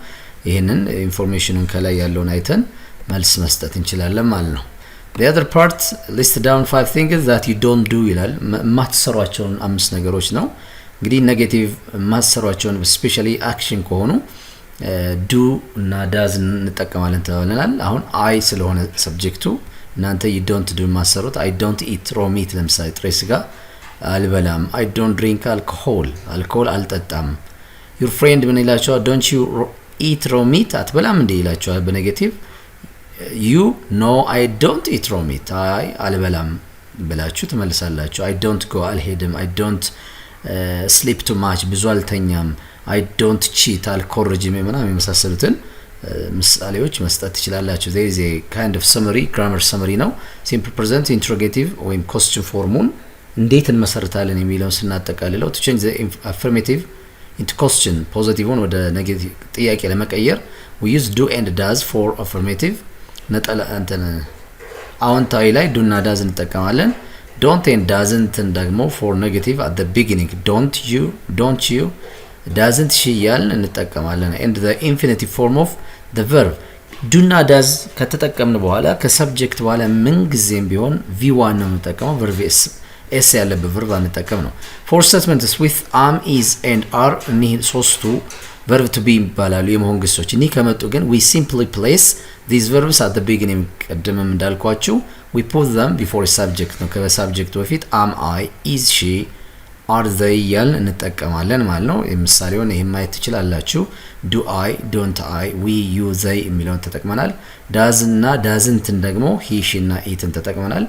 ይሄንን ኢንፎርሜሽኑን ከላይ ያለውን አይተን መልስ መስጠት እንችላለን ማለት ነው the other part list down 5 things that you don't do ይላል ማትሰሯቸውን 5 ነገሮች ነው እንግዲህ ኔጌቲቭ ማትሰሯቸውን ስፔሻሊ አክሽን ከሆኑ do እና does እንጠቀማለን ተባለናል አሁን I ስለሆነ ሰብጀክቱ እናንተ you don't do ማሰሩት I don't eat raw meat ለምሳሌ ጥሬ ስጋ አልበላም I don't drink alcohol አልጠጣም your friend ምን ይላችኋል don't you eat raw meat አትበላም እንዴ ይላችኋል በኔጌቲቭ you no I don't eat raw meat I አልበላም ብላችሁ ትመልሳላችሁ I don't go አልሄድም I don't sleep too much ብዙ አልተኛም I don't cheat አልኮርጅም ምናምን የመሳሰሉትን ምሳሌዎች መስጠት ትችላላችሁ there is a kind of summary grammar summary ነው simple present interrogative ወይም question form-ን እንዴት እንመሰርታለን የሚለውን ስናጠቃልለው to change the affirmative into question positive-ን ወደ negative ጥያቄ ለመቀየር we use do and does for affirmative ነጠላ እንትን አዎንታዊ ላይ do እና does እንጠቀማለን don't and doesn't ደግሞ for negative at the beginning don't you doesn't she ያልን እንጠቀማለን and the infinitive form of the verb do እና does ከተጠቀምን በኋላ ከሰብጀክት በኋላ ምን ጊዜም ቢሆን v1 ነው የምንጠቀመው verb s ያለበት verb አንጠቀም ነው for statements with am is and are እኒህ ሶስቱ verb to be ይባላሉ የመሆን ግሶች እኒህ ከመጡ ግን we simply place these verbs at the beginning ቀደምም እንዳልኳችሁ we put them before a subject ነው ከሰብጀክቱ በፊት am I is she are they ያልን እንጠቀማለን ማለት ነው ለምሳሌውን ይሄን ማየት ትችላላችሁ do I don't I we you they የሚለውን ተጠቅመናል does እና doesn't ደግሞ he she እና it ተጠቅመናል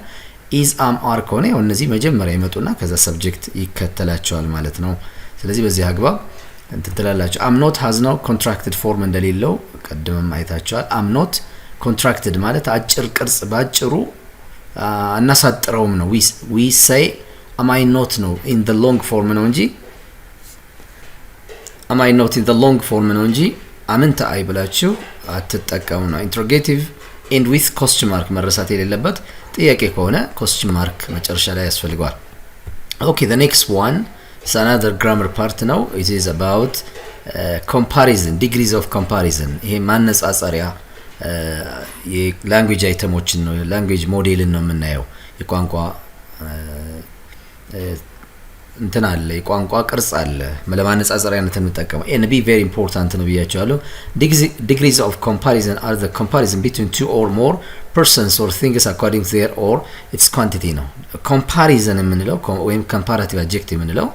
is am are ከሆነ ያው እነዚህ መጀመሪያ ይመጡና ከዛ ሰብጀክት ይከተላቸዋል ማለት ነው ስለዚህ በዚህ አግባብ እንትን ትላላችሁ am not has no contracted form እንደሌለው ቀደምም አይታችኋል am not contracted ማለት አጭር ቅርጽ ባጭሩ አናሳጥረውም ነው we say am I not ነው in the long form ነው እንጂ am I not in the long form ነው እንጂ አምንተ አይ ብላችሁ አትጠቀሙ ነው interrogative end with question mark መረሳት የሌለበት ጥያቄ ከሆነ question mark መጨረሻ ላይ ያስፈልጋል okay the next one is another grammar part ነው it is about comparison degrees of comparison ይሄ ማነጻጸሪያ የላንጉዌጅ አይተሞችን ነው ላንጉዌጅ ሞዴልን ነው የምናየው የቋንቋ እንትን አለ የቋንቋ ቅርጽ አለ ለማነጻጸሪያነት እንጠቀመው and be very important ነው ብያችኋለሁ degrees of comparison are the comparison between two or more persons or things according to their or its quantity ነው comparison የምንለው ወይም comparative adjective የምንለው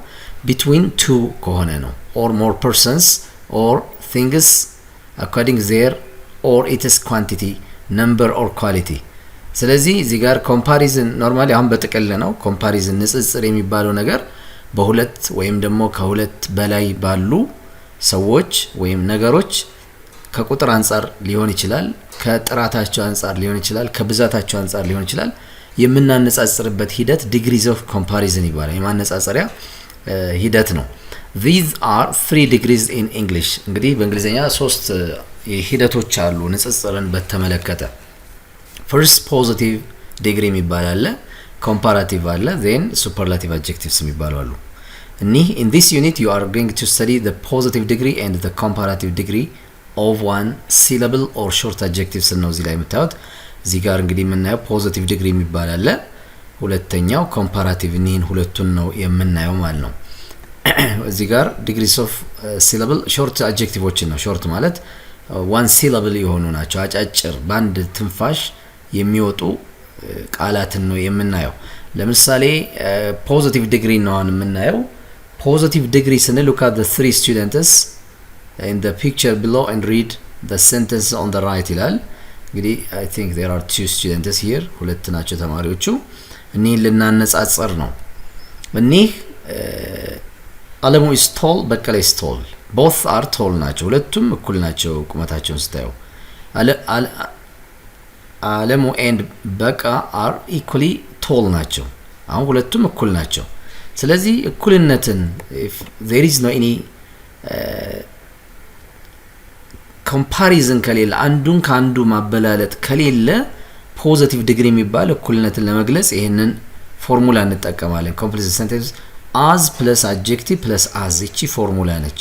between two ከሆነ ነው or more persons or things according to their or its quantity number or quality ስለዚህ እዚህ ጋር ኮምፓሪዝን ኖርማሊ አሁን በጥቅል ነው ኮምፓሪዝን ንጽጽር የሚባለው ነገር በሁለት ወይም ደግሞ ከሁለት በላይ ባሉ ሰዎች ወይም ነገሮች ከቁጥር አንፃር ሊሆን ይችላል ከጥራታቸው አንፃር ሊሆን ይችላል ከብዛታቸው አንፃር ሊሆን ይችላል የምናነጻጽርበት ሂደት degrees of comparison ይባላል የማነጻጸሪያ ሂደት ነው these are 3 degrees in English እንግዲህ በእንግሊዘኛ 3 ሂደቶች አሉ ንጽጽርን በተመለከተ first positive degree የሚባል አለ comparative አለ then superlative adjectives የሚባሉ አሉ እኒህ in this unit you are going to study the positive degree and the comparative degree of one syllable or short adjectives ነው እዚህ ላይ የምታዩት እዚህ ጋር እንግዲህ የምናየው positive degree የሚባል አለ ሁለተኛው comparative እኒህን ሁለቱን ነው የምናየው ማለት ነው እዚህ ጋር degrees of syllable short adjectives ነው short ማለት one syllable የሆኑ ናቸው አጫጭር ባንድ ትንፋሽ የሚወጡ ቃላትን ነው የምናየው ለምሳሌ positive degree ነው የምናየው positive degree ስንል look at the 3 students in the picture below and read the sentence on the right ይላል እንግዲህ I think there are 2 students here ሁለት ናቸው ተማሪዎቹ እኒህን ልናነጻጽር ነው እኒህ አለሙ is tall በቀለ is tall both are tall ናቸው ሁለቱም እኩል ናቸው ቁመታቸውን ስታዩ አለሙ and በቃ are equally tall ናቸው አሁን ሁለቱም እኩል ናቸው ስለዚህ እኩልነትን if there is no any ኮምፓሪዝን ከሌለ አንዱን ካንዱ ማበላለጥ ከሌለ ፖዚቲቭ ዲግሪ የሚባል እኩልነትን ለመግለጽ ይሄንን ፎርሙላ እንጠቀማለን። ኮምፕሊት ሴንቴንስ as plus adjective plus as እቺ ፎርሙላ ነች።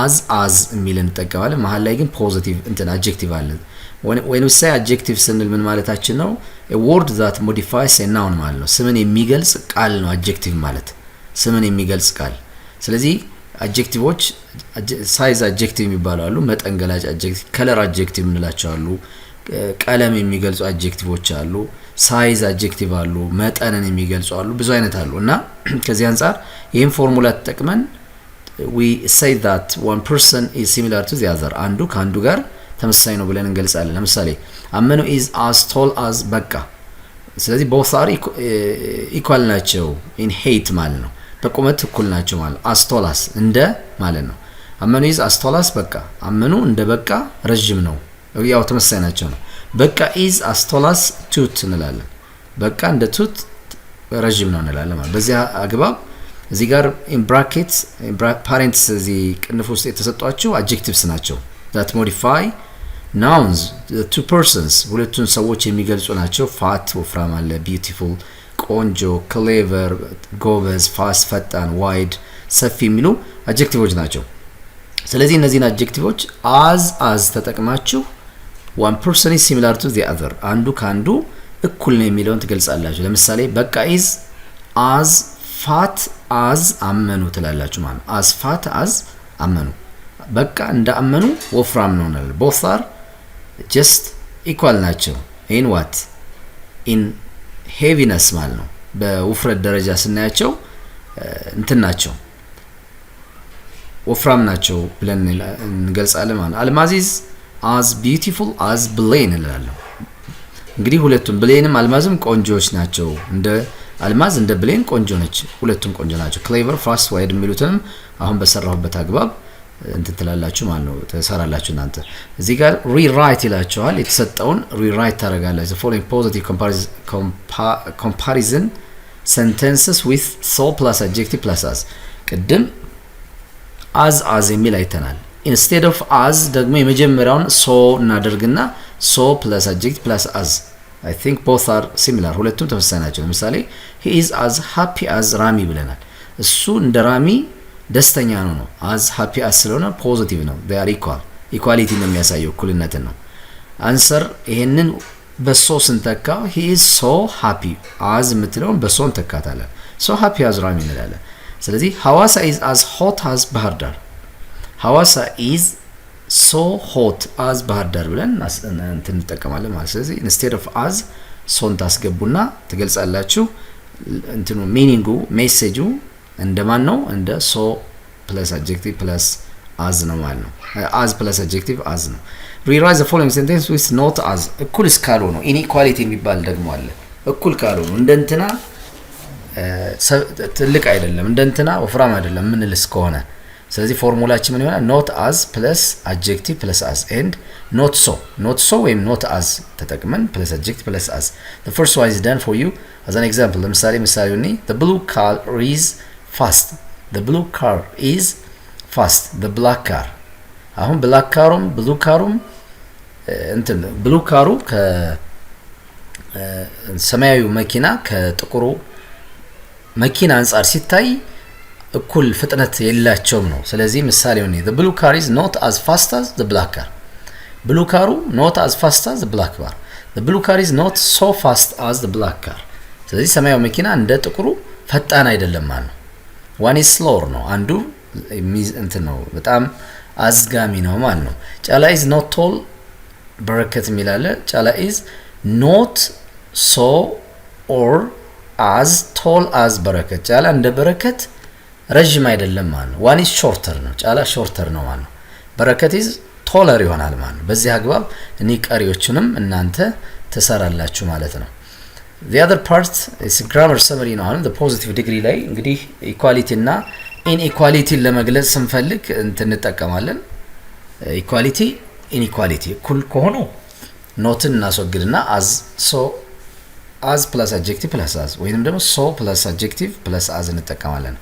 as የሚል እንጠቀማለን። መሃል ላይ ግን ፖዚቲቭ እንትን adjective አለ። when we say adjective ስንል ምን ማለታችን ነው? a word that modifies a noun ማለት ነው። ስምን የሚገልጽ ቃል ነው adjective ማለት። ስምን የሚገልጽ ቃል። ስለዚህ አድጀክቲቮች ሳይዝ አድጀክቲቭ የሚባሉ አሉ፣ መጠን ገላጭ አድጀክቲቭ፣ ከለር አድጀክቲቭ እንላቸው አሉ፣ ቀለም የሚገልጹ አድጀክቲቮች አሉ፣ ሳይዝ አድጀክቲቭ አሉ፣ መጠንን የሚገልጹ አሉ፣ ብዙ አይነት አሉ። እና ከዚህ አንፃር ይሄን ፎርሙላ ተጠቅመን we say that one person is similar to the other አንዱ ካንዱ ጋር ተመሳሳይ ነው ብለን እንገልጻለን። ለምሳሌ አመኑ is as tall as በቃ። ስለዚህ both are equal ናቸው in height ማለት ነው። በቁመት እኩል ናቸው ማለት as tall as እንደ ማለት ነው። አመኑ is as tall as በቃ። አመኑ እንደ በቃ ረጅም ነው፣ ያው ተመሳሳይ ናቸው ነው። በቃ is as tall as tooth እንላለን። በቃ እንደ ቱት ረጅም ነው እንላለን ማለት። በዚህ አግባብ እዚህ ጋር in brackets parents እዚህ ቅንፍ ውስጥ የተሰጧቸው adjectives ናቸው that modify nouns two persons ሁለቱን ሰዎች የሚገልጹ ናቸው። fat ወፍራም አለ፣ beautiful ቆንጆ፣ clever ጎበዝ፣ fast ፈጣን፣ wide ሰፊ የሚሉ adjectives ናቸው። ስለዚህ እነዚህን adjectives as ተጠቅማችሁ one person is similar to the other አንዱ ካንዱ እኩል ነው የሚለውን ትገልጻላችሁ። ለምሳሌ በቃ is as fat as አመኑ ትላላችሁ ማለት ነው። as fat as አመኑ በቃ እንደ አመኑ ወፍራም ነው እንላለን። both are just equal ናቸው in what in heaviness ማለት ነው። በውፍረት ደረጃ ስናያቸው እንትን ናቸው ወፍራም ናቸው ብለን እንገልጻለን ማለት ነው። አልማዝ is as beautiful as ብሌን እንላለን። እንግዲህ ሁለቱም ብሌንም አልማዝም ቆንጆዎች ናቸው። እንደ አልማዝ እንደ ብሌን ቆንጆ ነች፣ ሁለቱም ቆንጆ ናቸው። clever fast wide የሚሉትንም አሁን በሰራሁበት አግባብ እንትን ትላላችሁ ማለት ነው፣ ተሰራላችሁ እናንተ። እዚህ ጋር rewrite ይላችኋል። የተሰጠውን rewrite ታደርጋላችሁ። the following positive comparison sentences with so plus adjective plus as ቅድም as የሚል አይተናል። instead of as ደግሞ የመጀመሪያውን so እናደርግና so plus adjective plus as I think both are similar ሁለቱም ተመሳሳይ ናቸው። ለምሳሌ he is as happy as ራሚ ብለናል። እሱ እንደ ራሚ ደስተኛ ነው። as happy as ስለሆነ ፖዚቲቭ ነው። they are equal equality ነው የሚያሳየው፣ እኩልነትን ነው። አንሰር ይሄንን በሶ ስንተካ he is so happy as የምትለውን በሶ እንተካታለን። so happy as ራሚ እንላለን። ስለዚህ ሐዋሳ is as hot as ባህር ዳር ሐዋሳ is so hot as ባህር ዳር ብለን እንትን እንጠቀማለን ማለት። ስለዚህ instead of as ሶን ታስገቡና ትገልጻላችሁ። እንትኑ ሚኒንጉ ሜሴጁ እንደማን ነው? እንደ so plus adjective plus as ነው ማለት ነው። as plus adjective as ነው። rewrite the following sentence with not as እኩል እስካሉ ነው። inequality የሚባል ደግሞ አለ። እኩል ካሉ ነው። እንደንትና ትልቅ አይደለም፣ እንደንትና ወፍራም አይደለም ምንልስ ከሆነ ስለዚህ ፎርሙላችን ምን ይሆናል? not as plus adjective plus as and not so ወይም not as ተጠቅመን plus adjective plus as the first one is done for you as an example። ለምሳሌ ምሳሌውኒ the blue car is fast the blue car is fast the black car አሁን black carም blue carም እንትን blue caru ከሰማያዊ መኪና ከጥቁሩ መኪና አንፃር ሲታይ እኩል ፍጥነት የላቸውም ነው። ስለዚህ ምሳሌው ነው the blue car is not as fast as the black car blue car not as fast as the black car the blue car is not so fast as the black car ስለዚህ ሰማያዊ መኪና እንደ ጥቁሩ ፈጣን አይደለም ማለት ነው። one is slower ነው አንዱ እንትን ነው በጣም አዝጋሚ ነው ማለት ነው። ጫላ is not tall በረከት የሚላለ ጫላ is not so or as tall as በረከት ጫላ እንደ በረከት ረጅም አይደለም ማለት ነው። one is shorter ነው ጫላ shorter ነው ማለት ነው። በረከት is taller ይሆናል ማለት ነው። በዚህ አግባብ እኔ ቀሪዎቹንም እናንተ ተሰራላችሁ ማለት ነው። the other part is grammar summary ነው። አሁን the positive degree ላይ እንግዲህ equality እና inequality ለመግለጽ ስንፈልግ እንጠቀማለን። equality inequality እኩል ከሆኑ ኖትን እናስወግድና as so as plus adjective plus as ወይንም ደግሞ so plus adjective plus as እንጠቀማለን።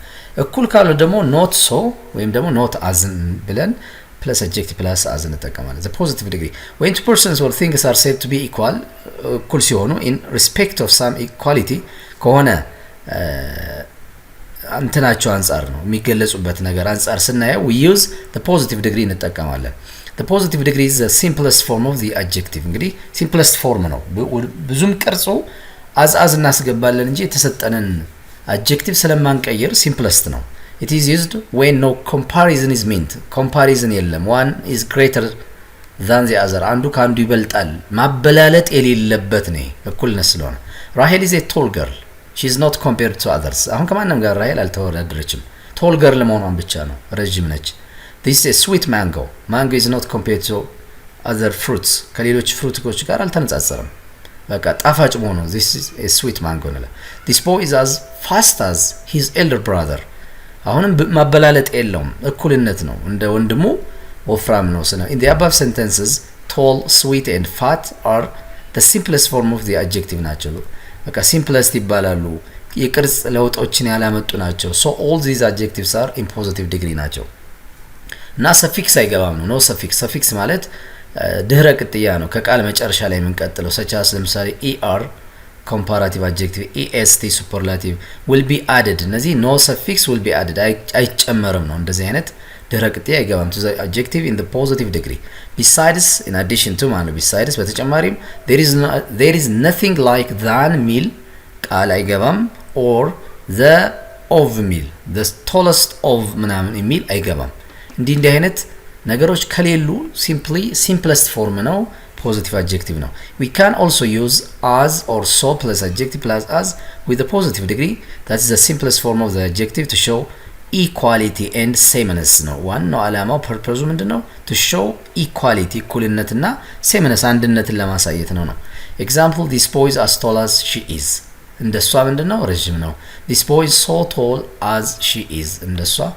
እኩል ካሉ ደግሞ not so ወይም ደግሞ not as ብለን plus adjective plus as እንጠቀማለን the positive degree when two persons or things are said to be equal እኩል ሲሆኑ in respect of some equality ከሆነ አንተናቸው አንፃር ነው የሚገለጹበት ነገር አንፃር ስናየው we use the positive degree እንጠቀማለን the positive degree is the simplest form of the adjective እንግዲህ simplest form ነው ብዙም ቅርጹ as እናስገባለን እንጂ የተሰጠንን adjective ስለማንቀይር simplest ነው it is used when no comparison is meant comparison የለም one is greater than the other አንዱ ካንዱ ይበልጣል ማበላለጥ የሌለበት ነው እኩልነት ስለሆነ Rahel is a tall girl she is not compared to others አሁን ከማንም ጋር ራሄል አልተወዳደረችም tall girl ለመሆኗን ብቻ ነው ረጅም ነች this is a sweet mango mango is not compared to other fruits ከሌሎች ፍሩቶች ጋር አልተነጻጸረም በቃ ጣፋጭ መሆኑ this is a sweet mango ነው this boy is as fast as his elder brother አሁንም ማበላለጥ የለውም እኩልነት ነው እንደ ወንድሙ ወፍራም ነው ስነ in the above sentences tall sweet and fat are the simplest form of the adjective ናቸው በቃ simplest ይባላሉ የቅርጽ ለውጦችን ያላመጡ ናቸው so all these adjectives are in positive degree ናቸው እና suffix አይገባም ነው no suffix ማለት ድህረ ቅጥያ ነው ከቃል መጨረሻ ላይ የምንቀጥለው such as ለምሳሌ er comparative adjective est superlative will be added እነዚህ no suffix will be added አይጨመርም ነው እንደዚህ አይነት ድህረ ቅጥያ አይገባም to the adjective in the positive degree besides in addition to ማለት besides በተጨማሪም there is nothing like than ሚል ቃል አይገባም or the of ሚል the tallest of ምናምን የሚል አይገባም እንዲህ አይነት ነገሮች ከሌሉ simply simplest form ነው positive adjective ነው we can also use as or so plus adjective plus as with the positive degree that is the simplest form of the adjective to show equality and sameness ነው ዋናው ዓላማው ፐርፐዙ ምንድነው to show equality እኩልነትና sameness አንድነትን ለማሳየት ነው example this boy is as tall as she is እንደሷ ምንድነው ረጅም ነው this boy is so tall as she is እንደሷ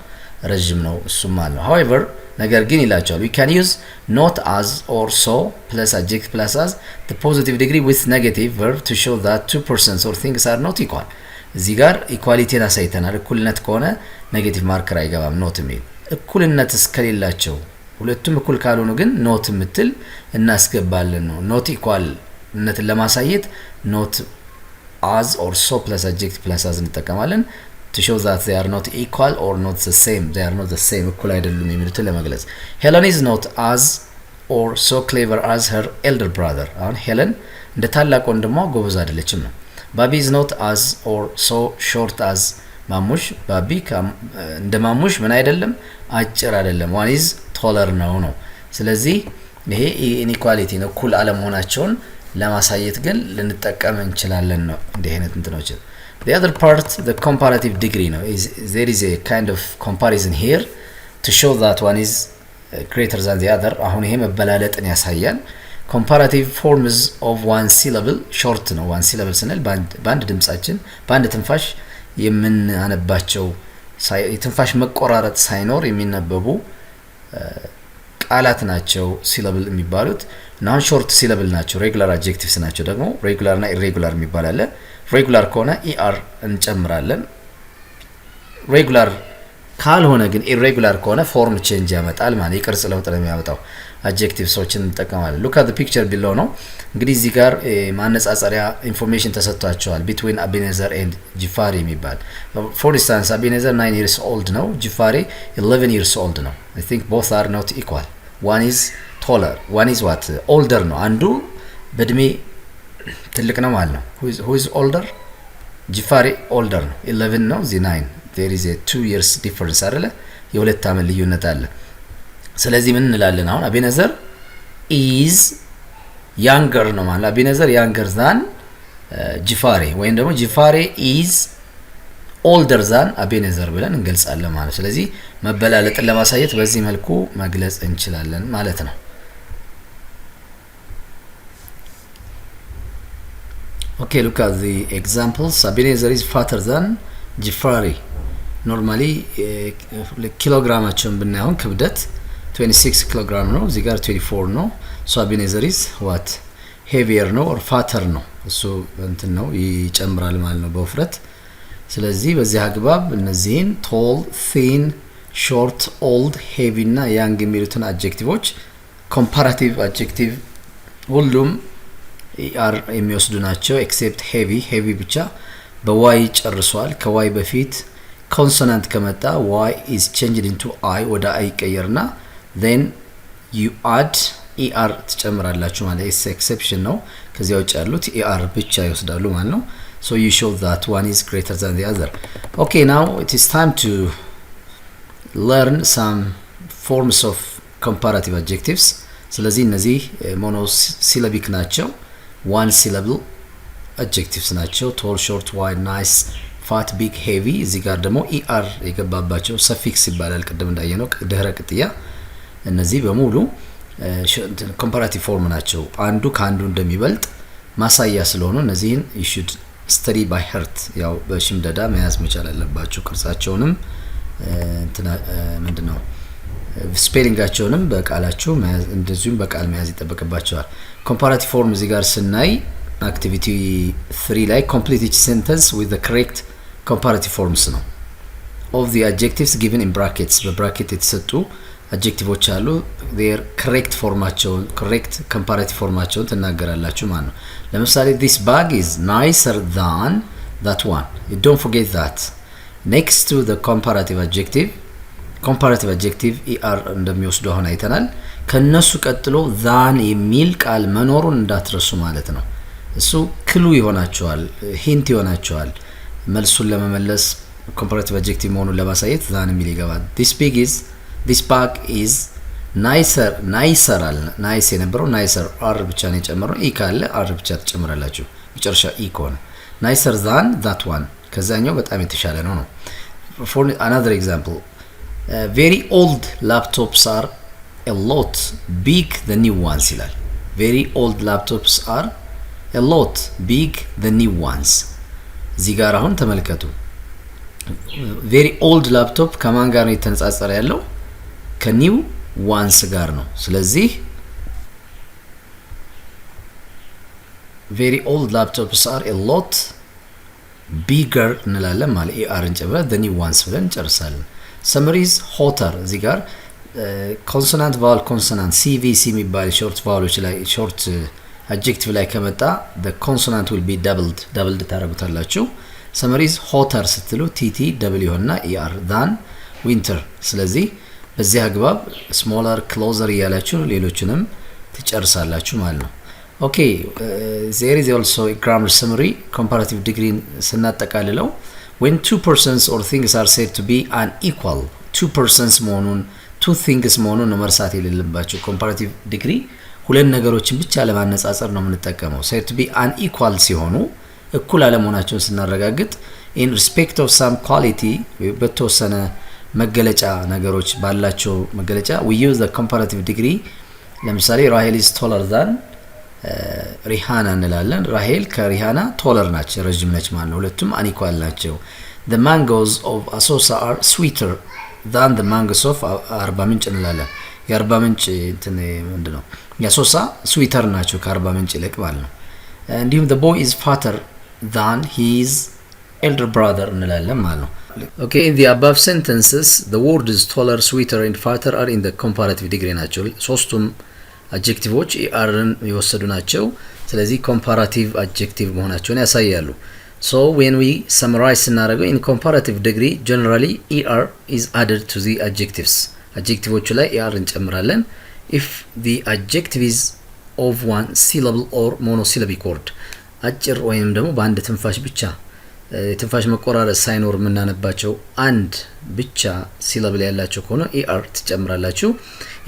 ረጅም ነው እሱም አለው however ነገር ግን ይላቸዋል we can use not as or so plus adjective plus as the positive degree with negative verb to show that two persons or things are not equal እዚህ ጋር ኢኳሊቲን አሳይተናል እኩልነት ከሆነ ኔጌቲቭ ማርከር አይገባም ኖት የሚል እኩልነት እስከሌላቸው ሁለቱም እኩል ካልሆኑ ግን ኖት ምትል እናስገባለን ነው ኖት ኢኳልነትን ለማሳየት ኖት as or so plus adjective plus as እንጠቀማለን to show that they are not equal or not the same they are not the same እኩል አይደሉም የሚሉትን ለመግለጽ Helen is not as or so clever as her elder brother አሁን ሄለን እንደ ታላቅ ወንድሟ ጎበዝ አይደለችም ነው Bobby is not as or so short as ማሙሽ ባቢ እንደ ማሙሽ ምን አይደለም አጭር አይደለም one is taller ነው ስለዚህ ይሄ ኢንኢኳሊቲ ነው እኩል አለመሆናቸውን ለማሳየት ግን ልንጠቀም እንችላለን ነው እንደ አይነት እንትኖች The other part, the comparative degree, is there is a kind of comparison here to show that one is greater than the other. አሁን ይሄ መበላለጥን ያሳያል. Comparative forms of one syllable short ነው. one syllable ስንል በአንድ ድምጻችን በአንድ ትንፋሽ የምናነባቸው የትንፋሽ መቆራረጥ ሳይኖር የሚነበቡ ቃላት ናቸው syllable የሚባሉት. non short syllable ናቸው. regular adjectives ናቸው ደግሞ regular እና irregular የሚባል አለ. regular ከሆነ er እንጨምራለን regular ካልሆነ ግን irregular ከሆነ form change ያመጣል ማለት የቅርጽ ለውጥ ነው የሚያመጣው adjectivesዎችን እንጠቀማለን look at the picture below ነው እንግዲህ እዚህ ጋር ማነጻጸሪያ ኢንፎርሜሽን ተሰጥቷቸዋል between Ebenezer and Jifari የሚባል for instance Ebenezer 9 years old ነው Jifari 11 years old ነው I think both are not equal one is taller one is what older ነው አንዱ በእድሜ ትልቅ ነው ማለት ነው who is older Jifari older ነው 11 ነው the 9 there is a 2 years difference አይደለ የሁለት አመት ልዩነት አለ ስለዚህ ምን እንላለን አሁን Ebenezer is younger ነው ማለት Ebenezer younger than Jifari ወይም ደግሞ Jifari is older than Ebenezer ብለን እንገልጻለን ማለት ስለዚህ መበላለጥን ለማሳየት በዚህ መልኩ መግለጽ እንችላለን ማለት ነው Okay, look at the examples. Ebenezer is fatter than Jifari. Normally, kilogrammaቸውን ብናየውን ክብደት 26 kilogram ነው እዚህ ጋር 24 ነው so Ebenezer is what heavier ነው or fatter ነው እሱ እንትን ነው ይጨምራል ማለት ነው በውፍረት ስለዚህ በዚህ አግባብ እነዚህን tall thin short, old, heavy እና young የሚሉትን አድጀክቲቮች ኮምፓራቲቭ አድጀክቲቭ ሁሉም er የሚወስዱ ናቸው except heavy ብቻ በy ጨርሷል ከy በፊት ኮንሶናንት ከመጣ y is changed into I ወደ I ይቀየርና then you add er ትጨምራላችሁ ማለት is exception ነው ከዚያው ውጭ ያሉት er ብቻ ይወስዳሉ ማለት ነው so you show that one is greater than the other okay now it is time to learn some forms of comparative adjectives ስለዚህ እነዚህ monosyllabic ናቸው one syllable adjectives ናቸው tall short wide nice fat big heavy እዚህ ጋር ደግሞ er የገባባቸው suffix ይባላል ቅድም እንዳየነው ድህረ ቅጥያ እነዚህ በሙሉ comparative form ናቸው አንዱ ካንዱ እንደሚበልጥ ማሳያ ስለሆነ እነዚህን you should study by heart ያው በሽምደዳ መያዝ መቻል አለባችሁ ቅርጻቸውንም ምንድነው ስፔሊንጋቸውንም በቃላችሁ መያዝ እንደዚሁም በቃል መያዝ ይጠበቅባችኋል comparative form እዚህ ጋር ስናይ activity 3 ላይ complete each sentence with the correct comparative forms ነው of the adjectives given in brackets በብራኬት የተሰጡ adjectives አሉ their correct formaቸውን correct comparative formaቸውን ተናገራላችሁ ማለት ነው ለምሳሌ this bag is nicer than that one you don't forget that next to the comparative adjective er እንደሚወስዱ አሁን አይተናል ከነሱ ቀጥሎ than የሚል ቃል መኖሩን እንዳትረሱ ማለት ነው እሱ ክሉ ይሆናቸዋል ሂንት ይሆናቸዋል መልሱን ለመመለስ comparative adjective መሆኑን ለማሳየት than የሚል ይገባል this bag is nicer nice የነበረው nicer r ብቻ ነው የጨመረው e ካለ r ብቻ ተጨምራላችሁ መጨረሻ e ከሆነ nicer than that one ከዛኛው በጣም የተሻለ ነው for another example very old laptops are a lot big the new ones ይላል very old laptops are a lot big the new ones እዚህ ጋር አሁን ተመልከቱ very old laptop ከማን ጋር ነው የተነጻጸረ ያለው ከኒው ዋንስ ጋር ነው ስለዚህ very old laptops are a lot bigger እንላለን ማለት er እንጨምራለን the new ones ብለን እንጨርሳለን summaries hotter እዚህ ጋር consonant vowel consonant cvc የሚባል short vowels ላይ short adjective ላይ ከመጣ the consonant will be doubled ታረጉታላችሁ summaries hotter ስትሉ tt w እና er than winter ስለዚህ በዚህ አግባብ smaller closer ያላችሁ ሌሎችንም ትጨርሳላችሁ ማለት ነው okay there is also a grammar summary comparative degree ስናጠቃልለው when two persons or things are said to be unequal two persons መሆኑን two things መሆኑን ነው መርሳት የሌለባችሁ comparative degree ሁለት ነገሮችን ብቻ ለማነጻጸር ነው የምንጠቀመው said to be unequal ሲሆኑ እኩል አለመሆናቸውን ስናረጋግጥ in respect of some quality በተወሰነ መገለጫ ነገሮች ባላቸው መገለጫ we use the comparative degree ለምሳሌ ራሄል is taller than ሪሃና እንላለን ራሄል ከሪሃና ቶለር ናች ረጅም ነች ማለት ነው ሁለቱም unequal ናቸው the mangoes of Asosa are sweeter than the mangoes of አርባ ምንጭ እንላለን የአርባ ምንጭ እንትን ምንድነው ያሶሳ ስዊተር ናቸው ከአርባ ምንጭ ይልቅ ማለት ነው እንዲሁም the boy is fatter than his elder brother እንላለን ማለት ነው okay in the above sentences the word is taller sweeter and fatter are in the comparative degree ናቸው ሶስቱም adjectives erን የወሰዱ ናቸው ስለዚህ comparative adjective መሆናቸውን ያሳያሉ so when we summarize ስናደርገው in comparative degree generally er is added to the adjectives ላይ er እንጨምራለን if the adjective is of one syllable or monosyllabic word አጭር ወይም ደግሞ በአንድ ትንፋሽ ብቻ ትንፋሽ መቆራረጥ ሳይኖር ምናነባቸው አንድ ብቻ syllable ያላቸው ከሆነ er ትጨምራላችሁ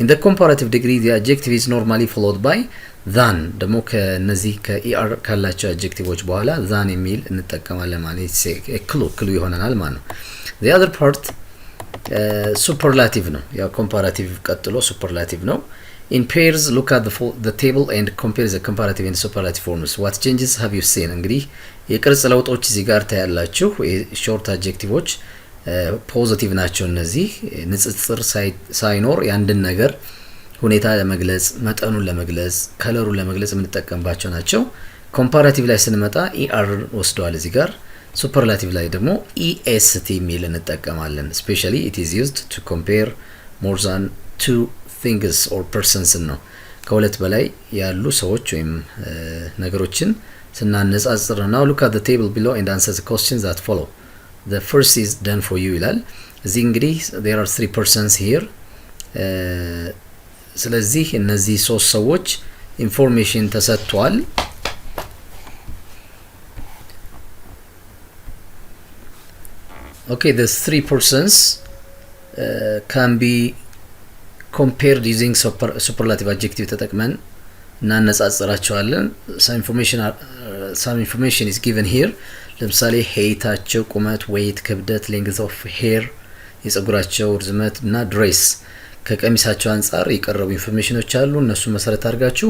in the comparative degree the adjective is normally followed by than ደግሞ ከነዚህ ከer ካላቸው adjectives በኋላ than የሚል እንጠቀማለን ማለት ክሉ ይሆናል ማለት ነው the other part superlative ነው ያው comparative ቀጥሎ superlative ነው in pairs look at the table and compare the comparative and superlative forms what changes have you seen እንግዲህ የቅርጽ ለውጦች እዚህ ጋር ታያላችሁ short adjectives ፖዚቲቭ ናቸው እነዚህ ንጽጽር ሳይኖር ያንድን ነገር ሁኔታ ለመግለጽ መጠኑን ለመግለጽ ከለሩን ለመግለጽ የምንጠቀምባቸው ናቸው comparative ላይ ስንመጣ er ወስደዋል እዚህ ጋር ሱፐርላቲቭ ላይ ደግሞ est የሚል እንጠቀማለን። especially it is used to compare more than two things or persons ነው። ከሁለት በላይ ያሉ ሰዎች ወይም ነገሮችን ስናነጻጽር ነው። look at the table below and answer the questions that follow. the first is done for you ይላል። እዚህ እንግዲህ there are three persons here ስለዚህ እነዚህ ሶስት ሰዎች ኢንፎርሜሽን ተሰጥቷል። okay, the three persons can be compared using superlative adjective ተጠቅመን እናነጻጽራቸዋለን። some information is given here. ለምሳሌ heighታቸው፣ ቁመት፣ weight፣ ክብደት፣ length of hair የፀጉራቸው ርዝመት እና dress ከቀሚሳቸው አንፃር የቀረቡ ኢንፎርሜሽኖች አሉ። እነሱ መሰረት አድርጋችሁ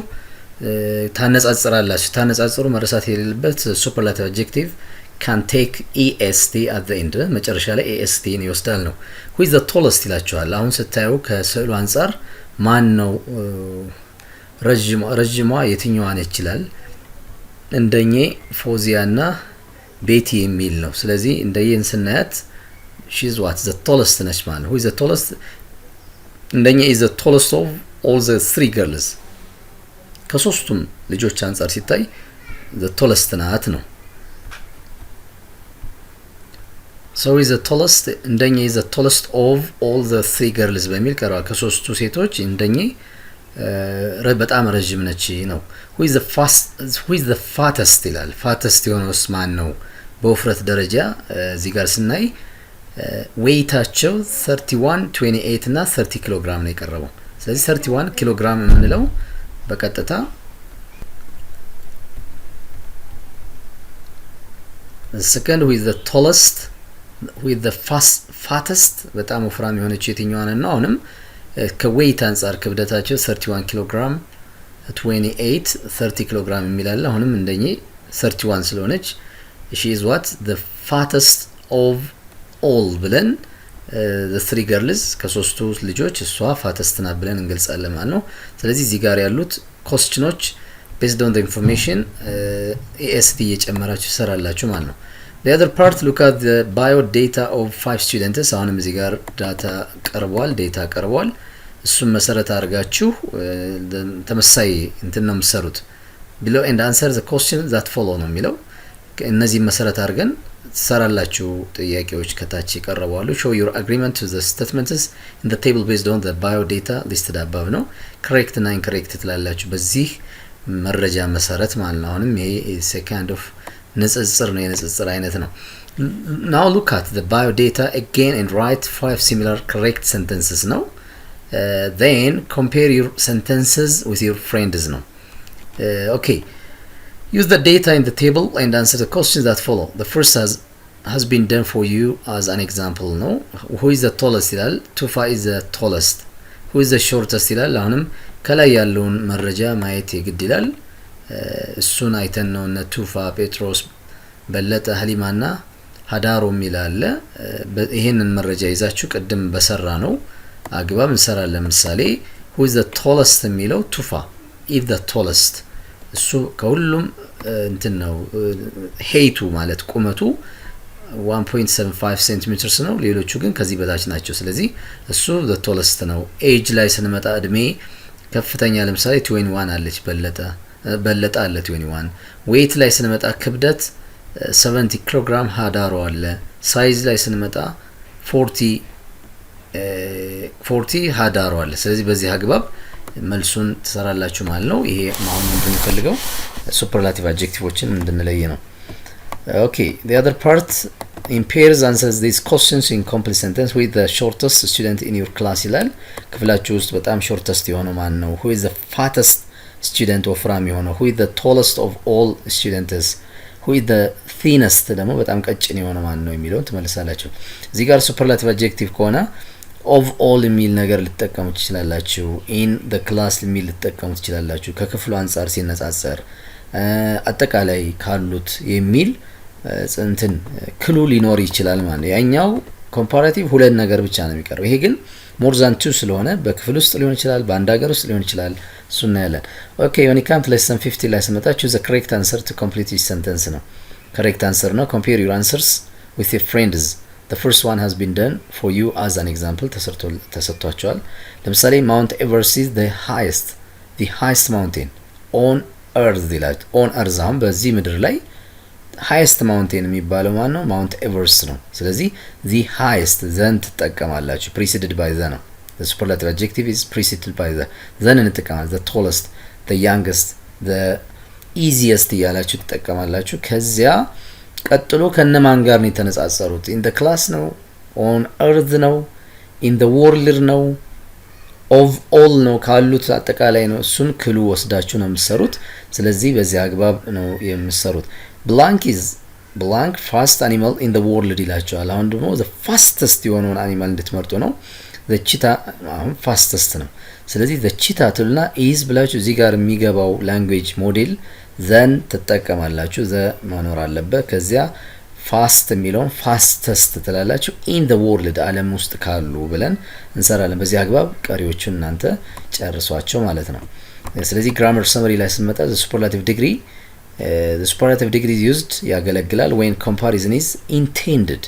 ታነጻጽራላችሁ። ታነጻጽሩ መረሳት የሌለበት superlative adjective can take est at the end መጨረሻ ላይ est ን ይወስዳል ነው። who is the tallest ይላችኋል። አሁን ስታዩ ከስዕሉ አንፃር ማን ነው ረጅሟ የትኛዋ ነች ይችላል። እንደኛ ፎዚያና ቤቲ የሚል ነው። ስለዚህ እንደየን ስናያት she is what the tallest ነች ማለት ነው። who is the tallest እንደኛ is the tallest of all the three girls ከሶስቱም ልጆች አንፃር ሲታይ the tallest ናት ነው። so is the tallest እንደኛ is the tallest of all the three girls በሚል ቀርቧል። ከሶስቱ ሴቶች እንደኛ በጣም ረጅም ነች ነው። who is the fattest ይላል። fattest የሆነውስ ማን ነው? በውፍረት ደረጃ እዚህ ጋር ስናይ ዌይታቸው 31 28 እና 30 ኪሎ ግራም ነው የቀረበው። ስለዚህ 31 ኪሎ ግራም የምንለው በቀጥታ second who is the tallest with the fattest በጣም ወፍራም የሆነች የትኛዋ ነው? አሁንም ከዌይት አንፃር ክብደታቸው 31 ኪሎ ግራም 28 30 ኪሎ ግራም የሚላል። አሁንም እንደኛ 31 ስለሆነች she is what the fattest of all ብለን the three girls ከሶስቱ ልጆች እሷ fattest ናት ብለን እንገልጻለን ማለት ነው። ስለዚህ እዚህ ጋር ያሉት ኮስችኖች based on the information est እየጨመራችሁ ሰራላችሁ ማለት ነው። the other part look at the bio data of 5 students አሁንም እዚህ ጋር ዳታ ቀርቧል። እሱም መሰረት አድርጋችሁ ተመሳሳይ እንትን ነው የምትሰሩት። below and answer the question that follow ነው የሚለው። እነዚህ መሰረት አድርገን ትሰራላችሁ። ጥያቄዎች ከታች ይቀርባሉ። show your agreement to the statements in the table based on the bio data listed above ነው። correct እና incorrect ትላላችሁ በዚህ መረጃ መሰረት ማለት ነው። አሁንም ይሄ second of ንጽጽር ነው፣ የንጽጽር አይነት ነው። now look at the bio data again and write 5 similar correct sentences ነው። then compare your sentences with your friends ነው። okay, use the data in the table and answer the questions that follow. the first has been done for you as an example ነው። who is the tallest ይላል። tufa is the tallest. who is the shortest ይላል። አሁንም ከላይ ያለውን መረጃ ማየት የግድ ይላል። እሱን አይተን ነው እነ ቱፋ፣ ጴጥሮስ፣ በለጠ፣ ሀሊማና ሀዳሮ ሚላለ። ይሄንን መረጃ ይዛችሁ ቅድም በሰራ ነው አግባብ እንሰራለን። ለምሳሌ who is the tallest የሚለው ቱፋ if the tallest እሱ ከሁሉም እንትን ነው። ሄይቱ ማለት ቁመቱ 1.75 ሴንቲሜትርስ ነው። ሌሎቹ ግን ከዚህ በታች ናቸው። ስለዚህ እሱ the tallest ነው። ኤጅ ላይ ስንመጣ እድሜ ከፍተኛ ለምሳሌ 21 አለች በለጠ አለ 21። ዌይት ላይ ስንመጣ ክብደት 70 ኪሎ ግራም ሀዳሮ አለ። ሳይዝ ላይ ስንመጣ 40 ሀዳሮ አለ። ስለዚህ በዚህ አግባብ መልሱን ትሰራላችሁ ማለት ነው። ይሄ አሁን እንደምንፈልገው ሱፐርላቲቭ አድጀክቲቮችን እንድንለይ ነው። okay, the other part in pairs answers these questions in complete sentence with the shortest student in your class ይላል። ክፍላችሁ ውስጥ በጣም shortest የሆነው ማን ነው? who is the fattest student ወፍራም የሆነው? who is the tallest of all students? who is the thinnest ደግሞ በጣም ቀጭን የሆነው ማን ነው የሚለውን ትመልሳላችሁ። እዚህ ጋር ሱፐርላቲቭ አድጀክቲቭ ከሆነ of all የሚል ነገር ልትጠቀሙ ትችላላችሁ። in the class የሚል ልትጠቀሙ ትችላላችሁ። ከክፍሉ አንፃር ሲነጻጸር አጠቃላይ ካሉት የሚል እንትን ክሉ ሊኖር ይችላል ማለት ነው። ያኛው ኮምፓራቲቭ ሁለት ነገር ብቻ ነው የሚቀርበው። ይሄ ግን more than 2 ስለሆነ በክፍል ውስጥ ሊሆን ይችላል፣ በአንድ ሀገር ውስጥ ሊሆን ይችላል። እሱና ያለን okay, when it comes to lesson 50 ላይ ስመጣ choose the correct answer to complete each sentence ነው። correct answer ነው። compare your answers with your friends. The first one has been done for you as an example. ተሰጥቷቸዋል። ለምሳሌ Mount Everest is the highest mountain on earth ይላል። on earth አሁን በዚህ ምድር ላይ highest mountain የሚባለው ማን ነው? Mount Everest ነው። ስለዚህ the highest then ትጠቀማላችሁ። preceded by the ነው። the superlative adjective is preceded by the then እንጠቀማለን። the tallest, the youngest, the easiest እያላችሁ ትጠቀማላችሁ። ከዚያ ቀጥሎ ከነማን ጋር ነው የተነጻጸሩት? in the class ነው? on earth ነው? in the world ነው? of all ነው? ካሉት አጠቃላይ ነው። እሱን ክሉ ወስዳችሁ ነው የምትሰሩት። ስለዚህ በዚህ አግባብ ነው የምትሰሩት። blank is blank fast animal in the world ይላችኋል። አሁን ደግሞ the fastest የሆነውን አኒማል እንድትመርጡ ነው። the cheetah አሁን fastest ነው። ስለዚህ the cheetah ትሉና is ብላችሁ እዚህ ጋር የሚገባው ላንጉዌጅ ሞዴል then ትጠቀማላችሁ። the መኖር አለበት። ከዚያ ፋስት የሚለውን ፋስተስት ትላላችሁ። in the world ዓለም ውስጥ ካሉ ብለን እንሰራለን። በዚህ አግባብ ቀሪዎቹን እናንተ ጨርሷቸው ማለት ነው። ስለዚህ grammar summary ላይ ስንመጣ the superlative degree is used ያገለግላል when comparison is intended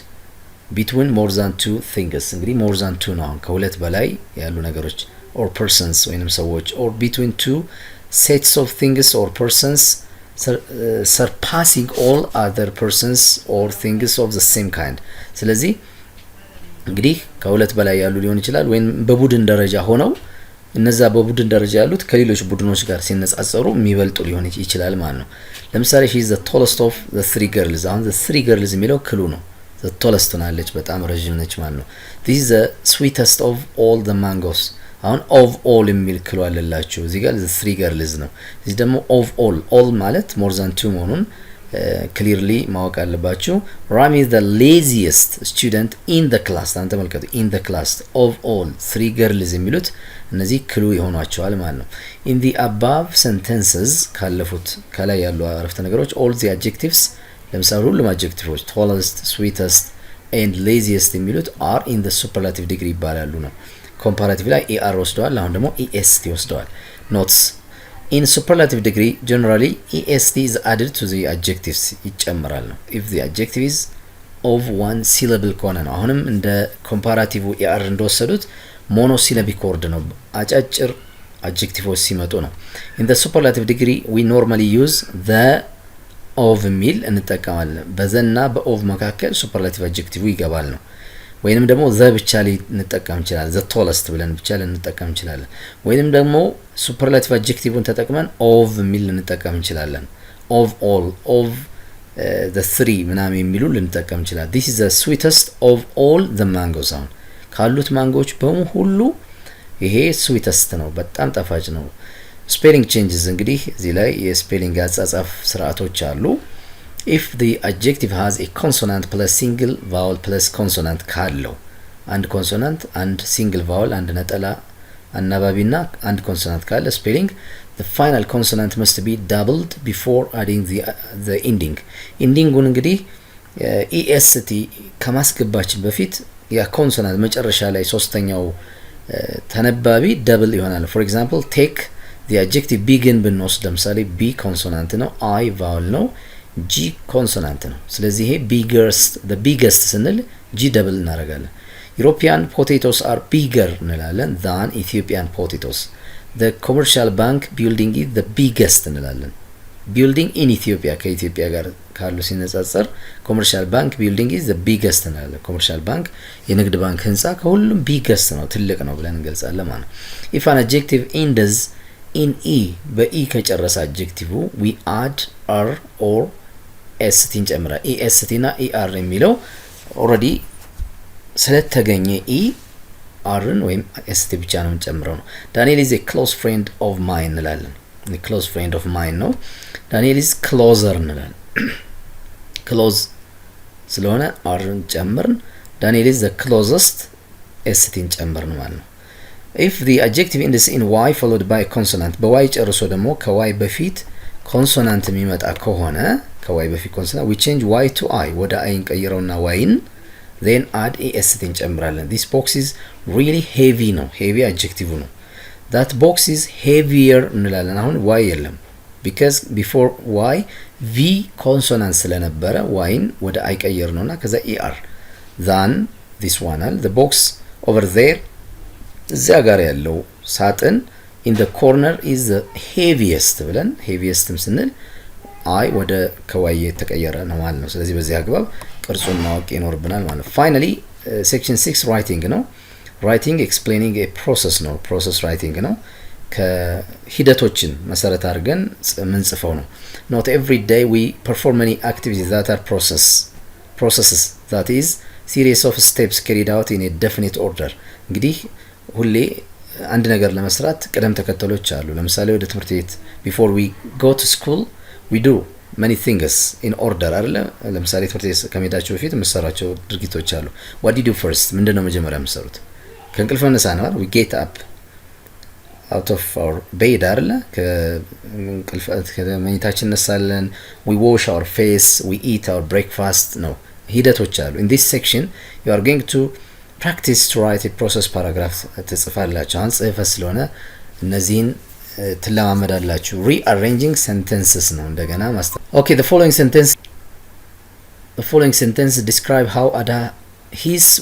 between more than two things። እንግዲህ more than two ነው ከሁለት በላይ ያሉ ነገሮች or persons ወይንም ሰዎች or between two sets of things or persons surpassing all other persons or things of the same kind። ስለዚህ እንግዲህ ከሁለት በላይ ያሉ ሊሆን ይችላል ወይም በቡድን ደረጃ ሆነው እነዛ በቡድን ደረጃ ያሉት ከሌሎች ቡድኖች ጋር ሲነጻጸሩ የሚበልጡ ሊሆን ይችላል ማለት ነው። ለምሳሌ she is the tallest of the three girls። አሁን the three girls የሚለው ክሉ ነው። the tallest ናለች፣ በጣም ረጅም ነች ማለት ነው። this is the sweetest of all the mangoes። አሁን of all የሚል ክሉ አለላችሁ። እዚህ ጋር the three girls ነው። እዚህ ደግሞ of all ማለት more than two መሆኑን ክሊርሊ ማወቅ አለባችሁ። ራሚ is the laziest student in the class። አንተ ተመልከቱ in the class of all three girls የሚሉት እነዚህ ክሉ ይሆኗቸዋል ማለት ነው። in the above sentences ካለፉት ከላይ ያሉ አረፍተ ነገሮች all the adjectives ለምሳሌ ሁሉም adjectives tallest, sweetest and laziest የሚሉት are in the superlative degree ይባላሉ ነው። comparative ላይ er ወስደዋል። አሁን ደግሞ est ወስደዋል። notes in superlative degree generally est is added to the adjectives ይጨምራል ነው። if the adjective is of one syllable ከሆነ ነው። አሁንም እንደ comparative er እንደወሰዱት monosyllabic word ነው። አጫጭር adjectives ሲመጡ ነው። in the superlative degree we normally use the of ሚል እንጠቀማለን። በዘና በኦቭ መካከል superlative adjective ይገባል ነው። ወይንም ደግሞ ዘ ብቻ ላይ እንጠቀም እንችላለን። the tallest ብለን ብቻ ልንጠቀም እንችላለን። ወይንም ደግሞ superlative adjectiveን ተጠቅመን of ሚል ልንጠቀም እንችላለን። of all of the three ምናምን የሚሉ ልንጠቀም እንችላለን። this is the sweetest of all the mangoes። አሁን ካሉት ማንጎዎች በሙሉ ይሄ sweetest ነው፣ በጣም ጣፋጭ ነው። spelling changes እንግዲህ እዚህ ላይ የስፔሊንግ አጻጻፍ ስርዓቶች አሉ። if the adjective has a consonant plus single vowel plus consonant ካለው አንድ ኮንሶናንት አንድ ሲንግል ቫወል አንድ ነጠላ አናባቢና አንድ ኮንሶናንት ካለ ስፔሊንግ the final consonant must be doubled before adding the ending። ኢንዲንጉን እንግዲህ est ከማስገባችን በፊት ያ ኮንሶናንት መጨረሻ ላይ ሶስተኛው ተነባቢ ደብል ይሆናል። for example take the adjective begin ብንወስድ ለምሳሌ b ኮንሶናንት ነው፣ i ቫወል ነው፣ g ኮንሶናንት ነው። ስለዚህ ይሄ the biggest ስንል g ደብል እናደርጋለን። European potatoes are bigger እንላለን than Ethiopian potatoes። the commercial bank building is the biggest እንላለን። building in Ethiopia ከኢትዮጵያ ጋር ካሉ ሲነጻጸር commercial bank building is the biggest እንላለን። commercial bank የንግድ ባንክ ህንጻ ከሁሉም biggest ነው፣ ትልቅ ነው ብለን እንገልጻለን ማለት ነው። if an adjective ends in e በe ከጨረሰ አድጀክቲቭ we add r or est እንጨምራለን። est እና er የሚለው ኦሬዲ ስለተገኘ e rን ወይም est ብቻ ነው እንጨምረው ነው። ዳንኤል is a close friend of mine እንላለን። close friend of mine ነው። ዳንኤል is closer እንላለን። close ስለሆነ rን ጨምርን። ዳንኤል is the closest est እንጨምርን ማለት ነው። if the adjective ends in y followed by consonant በy ጨርሶ ደግሞ ከy በፊት ኮንሶናንት የሚመጣ ከሆነ ከy በፊት ኮንሶናንት we change y to I ወደ I እንቀይረውና yን then add est እንጨምራለን። this box is really heavy ነው። heavy adjective ነው። that box is heavier እንላለን። አሁን y የለም ቢካዝ ቢፎር ዋይ ቪ ኮንሶናንት ስለነበረ ዋይን ወደ አይ ቀየር ነውና ከዛ ኢአር ዛን ዲስ ዋን አለ the box over there እዚያ ጋር ያለው ሳጥን in the corner is the heaviest ብለን heaviestም ስንል አይ ወደ ከዋይ የተቀየረ ነው ማለት ነው። ስለዚህ በዚህ አግባብ ቅርጹን ማወቅ ይኖርብናል ማለት ነው። ፋይናሊ ሴክሽን 6 ራይቲንግ ነው። ራይቲንግ ኤክስፕሌኒንግ ኤ ፕሮሰስ ነው። ፕሮሰስ ራይቲንግ ነው። ከሂደቶችን መሰረት አድርገን ምንጽፈው ነው። not every day we perform many activities that are processes that is series of steps carried out in a definite order እንግዲህ ሁሌ አንድ ነገር ለመስራት ቅደም ተከተሎች አሉ። ለምሳሌ ወደ ትምህርት ቤት before we go to school we do many things in order አይደለ? ለምሳሌ ትምህርት ቤት ከመሄዳችሁ በፊት የምትሰሯቸው ድርጊቶች አሉ። what do you do first? ምንድነው መጀመሪያ የምትሰሩት? ከእንቅልፍ መነሳት ነው። we get up out of our bed አይደለ? ከመኝታችን እነሳለን። we wash our face, we eat our breakfast ነው። ሂደቶች አሉ። in this section you are going to practice to write a process paragraph ትጽፋላችሁ። አሁን ጽህፈት ስለሆነ እነዚህን ትለማመዳላችሁ። rearranging sentences ነው እንደገና okay the following sentence describe how Ada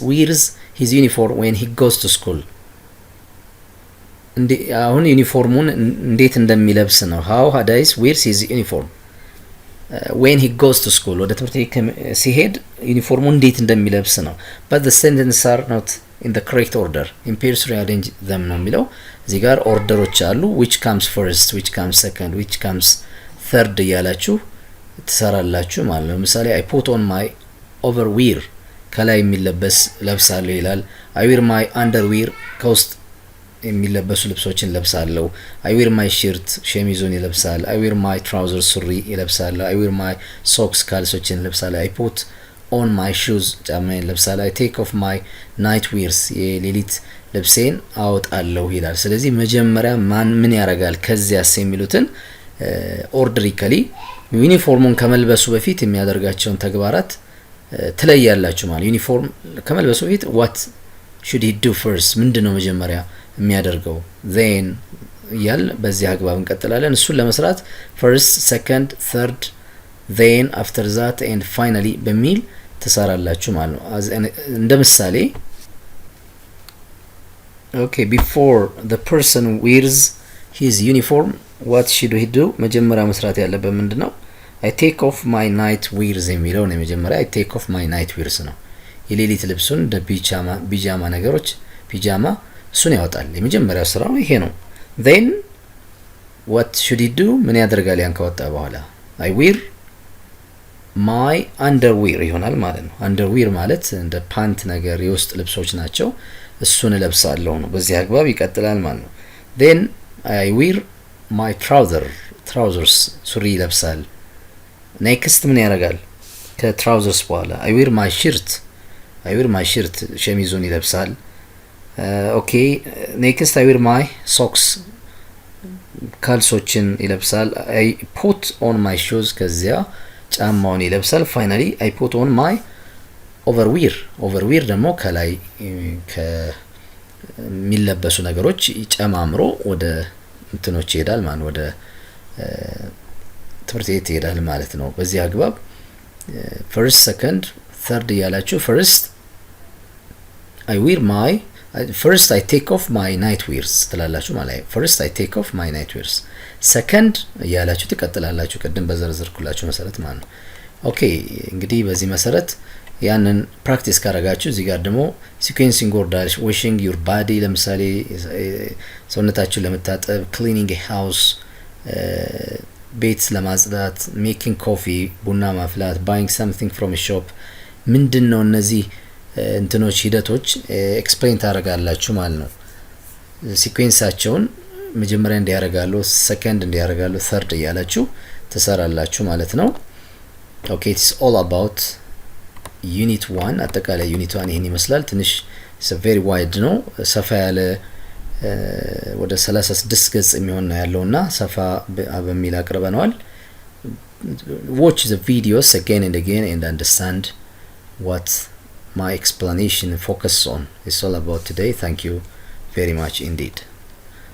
wears his uniform when he goes to school አሁን ዩኒፎርሙን እንዴት እንደሚለብስ ነው። how Ada wears his uniform when he goes to school ወደ ትምህርት ቤት ሲሄድ ዩኒፎርሙን እንዴት እንደሚለብስ ነው። but the sentences are not in the correct order impairs rearrange them ነው የሚለው። እዚህ ጋር ኦርደሮች አሉ። which comes first, which comes second, which comes third እያላችሁ ትሰራላችሁ ማለት ነው። ለምሳሌ I put on my overwear ከላይ የሚለበስ ለብሳለሁ ይላል። I wear my underwear ከውስጥ የሚለበሱ ልብሶችን ለብሳለሁ። I wear my shirt ሸሚዙን ይለብሳል። I wear my trousers ሱሪ ይለብሳል። I wear my socks ካልሶችን ለብሳለሁ። I put on my shoes ጫማዬን ለብሳለሁ። I take off my night wears የሌሊት ልብሴን አወጣለሁ ይላል። ስለዚህ መጀመሪያ ማን ምን ያደርጋል ከዚያስ የሚሉትን ኦርደሪካሊ ዩኒፎርሙን ከመልበሱ በፊት የሚያደርጋቸውን ተግባራት ትለያላችሁ ማለት ዩኒፎርም ከመልበሱ በፊት what should he do first ምንድነው መጀመሪያ የሚያደርገው then ያል በዚህ አግባብ እንቀጥላለን። እሱን ለመስራት first, second, third, then, after that and finally በሚል ተሰራላችሁ ማለት ነው። እንደ ምሳሌ okay before the person wears his uniform what should he do መጀመሪያ መስራት ያለበት ምንድነው? I take off my night wears የሚለው ነው መጀመሪያ I take off my night wears ነው። የሌሊት ልብሱን እንደ ቢጃማ ነገሮች ፒጃማ እሱን ያወጣል። የመጀመሪያው ስራው ይሄ ነው። then what should he do ምን ያደርጋል ያን ከወጣ በኋላ I wear my underwear ይሆናል ማለት ነው። underwear ማለት እንደ ፓንት ነገር የውስጥ ልብሶች ናቸው። እሱን ለብሳለሁ ነው። በዚህ አግባብ ይቀጥላል ማለት ነው። then I wear my trousers ሱሪ ይለብሳል። next ምን ያደርጋል ከትራውዘርስ በኋላ I wear my shirt ሸሚዙን ይለብሳል። okay next I wear my socks ካልሶችን ይለብሳል። I put on my shoes ከዚያ ጫማውን ይለብሳል። finally I put on my overwear ደግሞ ከላይ ከሚለበሱ ነገሮች ጨማምሮ ወደ እንትኖች ይሄዳል ማለት ወደ ትምህርት ቤት ይሄዳል ማለት ነው። በዚህ አግባብ first, second, third እያላችሁ first I take off my night wears ትላላችሁ ማለት first I take off my night wears second እያላችሁ ትቀጥላላችሁ ቅድም በዘርዝርኩላችሁ መሰረት ማለት ነው። ኦኬ እንግዲህ በዚህ መሰረት ያንን ፕራክቲስ ካረጋችሁ እዚህ ጋር ደግሞ ሲኩዌንሲንግ ኦርደር washing your body ለምሳሌ ሰውነታችሁን ለመታጠብ cleaning a house ቤት ለማጽዳት making coffee ቡና ማፍላት buying something from a shop ምንድነው እነዚህ እንትኖች ሂደቶች ኤክስፕሌን ታደርጋላችሁ ማለት ነው። ሲኩዌንሳቸውን መጀመሪያ እንዲያደርጋሉ ሰከንድ እንዲያደርጋሉ ተርድ እያላችሁ ትሰራላችሁ ማለት ነው። ኦኬ ኢትስ ኦል አባውት ዩኒት 1 አጠቃላይ ዩኒት 1 ይሄን ይመስላል። ትንሽ very wide ነው ሰፋ ያለ ወደ 36 ገጽ የሚሆን ነው ያለውና ሰፋ በሚል አቅርበናል። watch the videos again and again and understand what my explanation focuses on. It's all about today. Thank you very much indeed.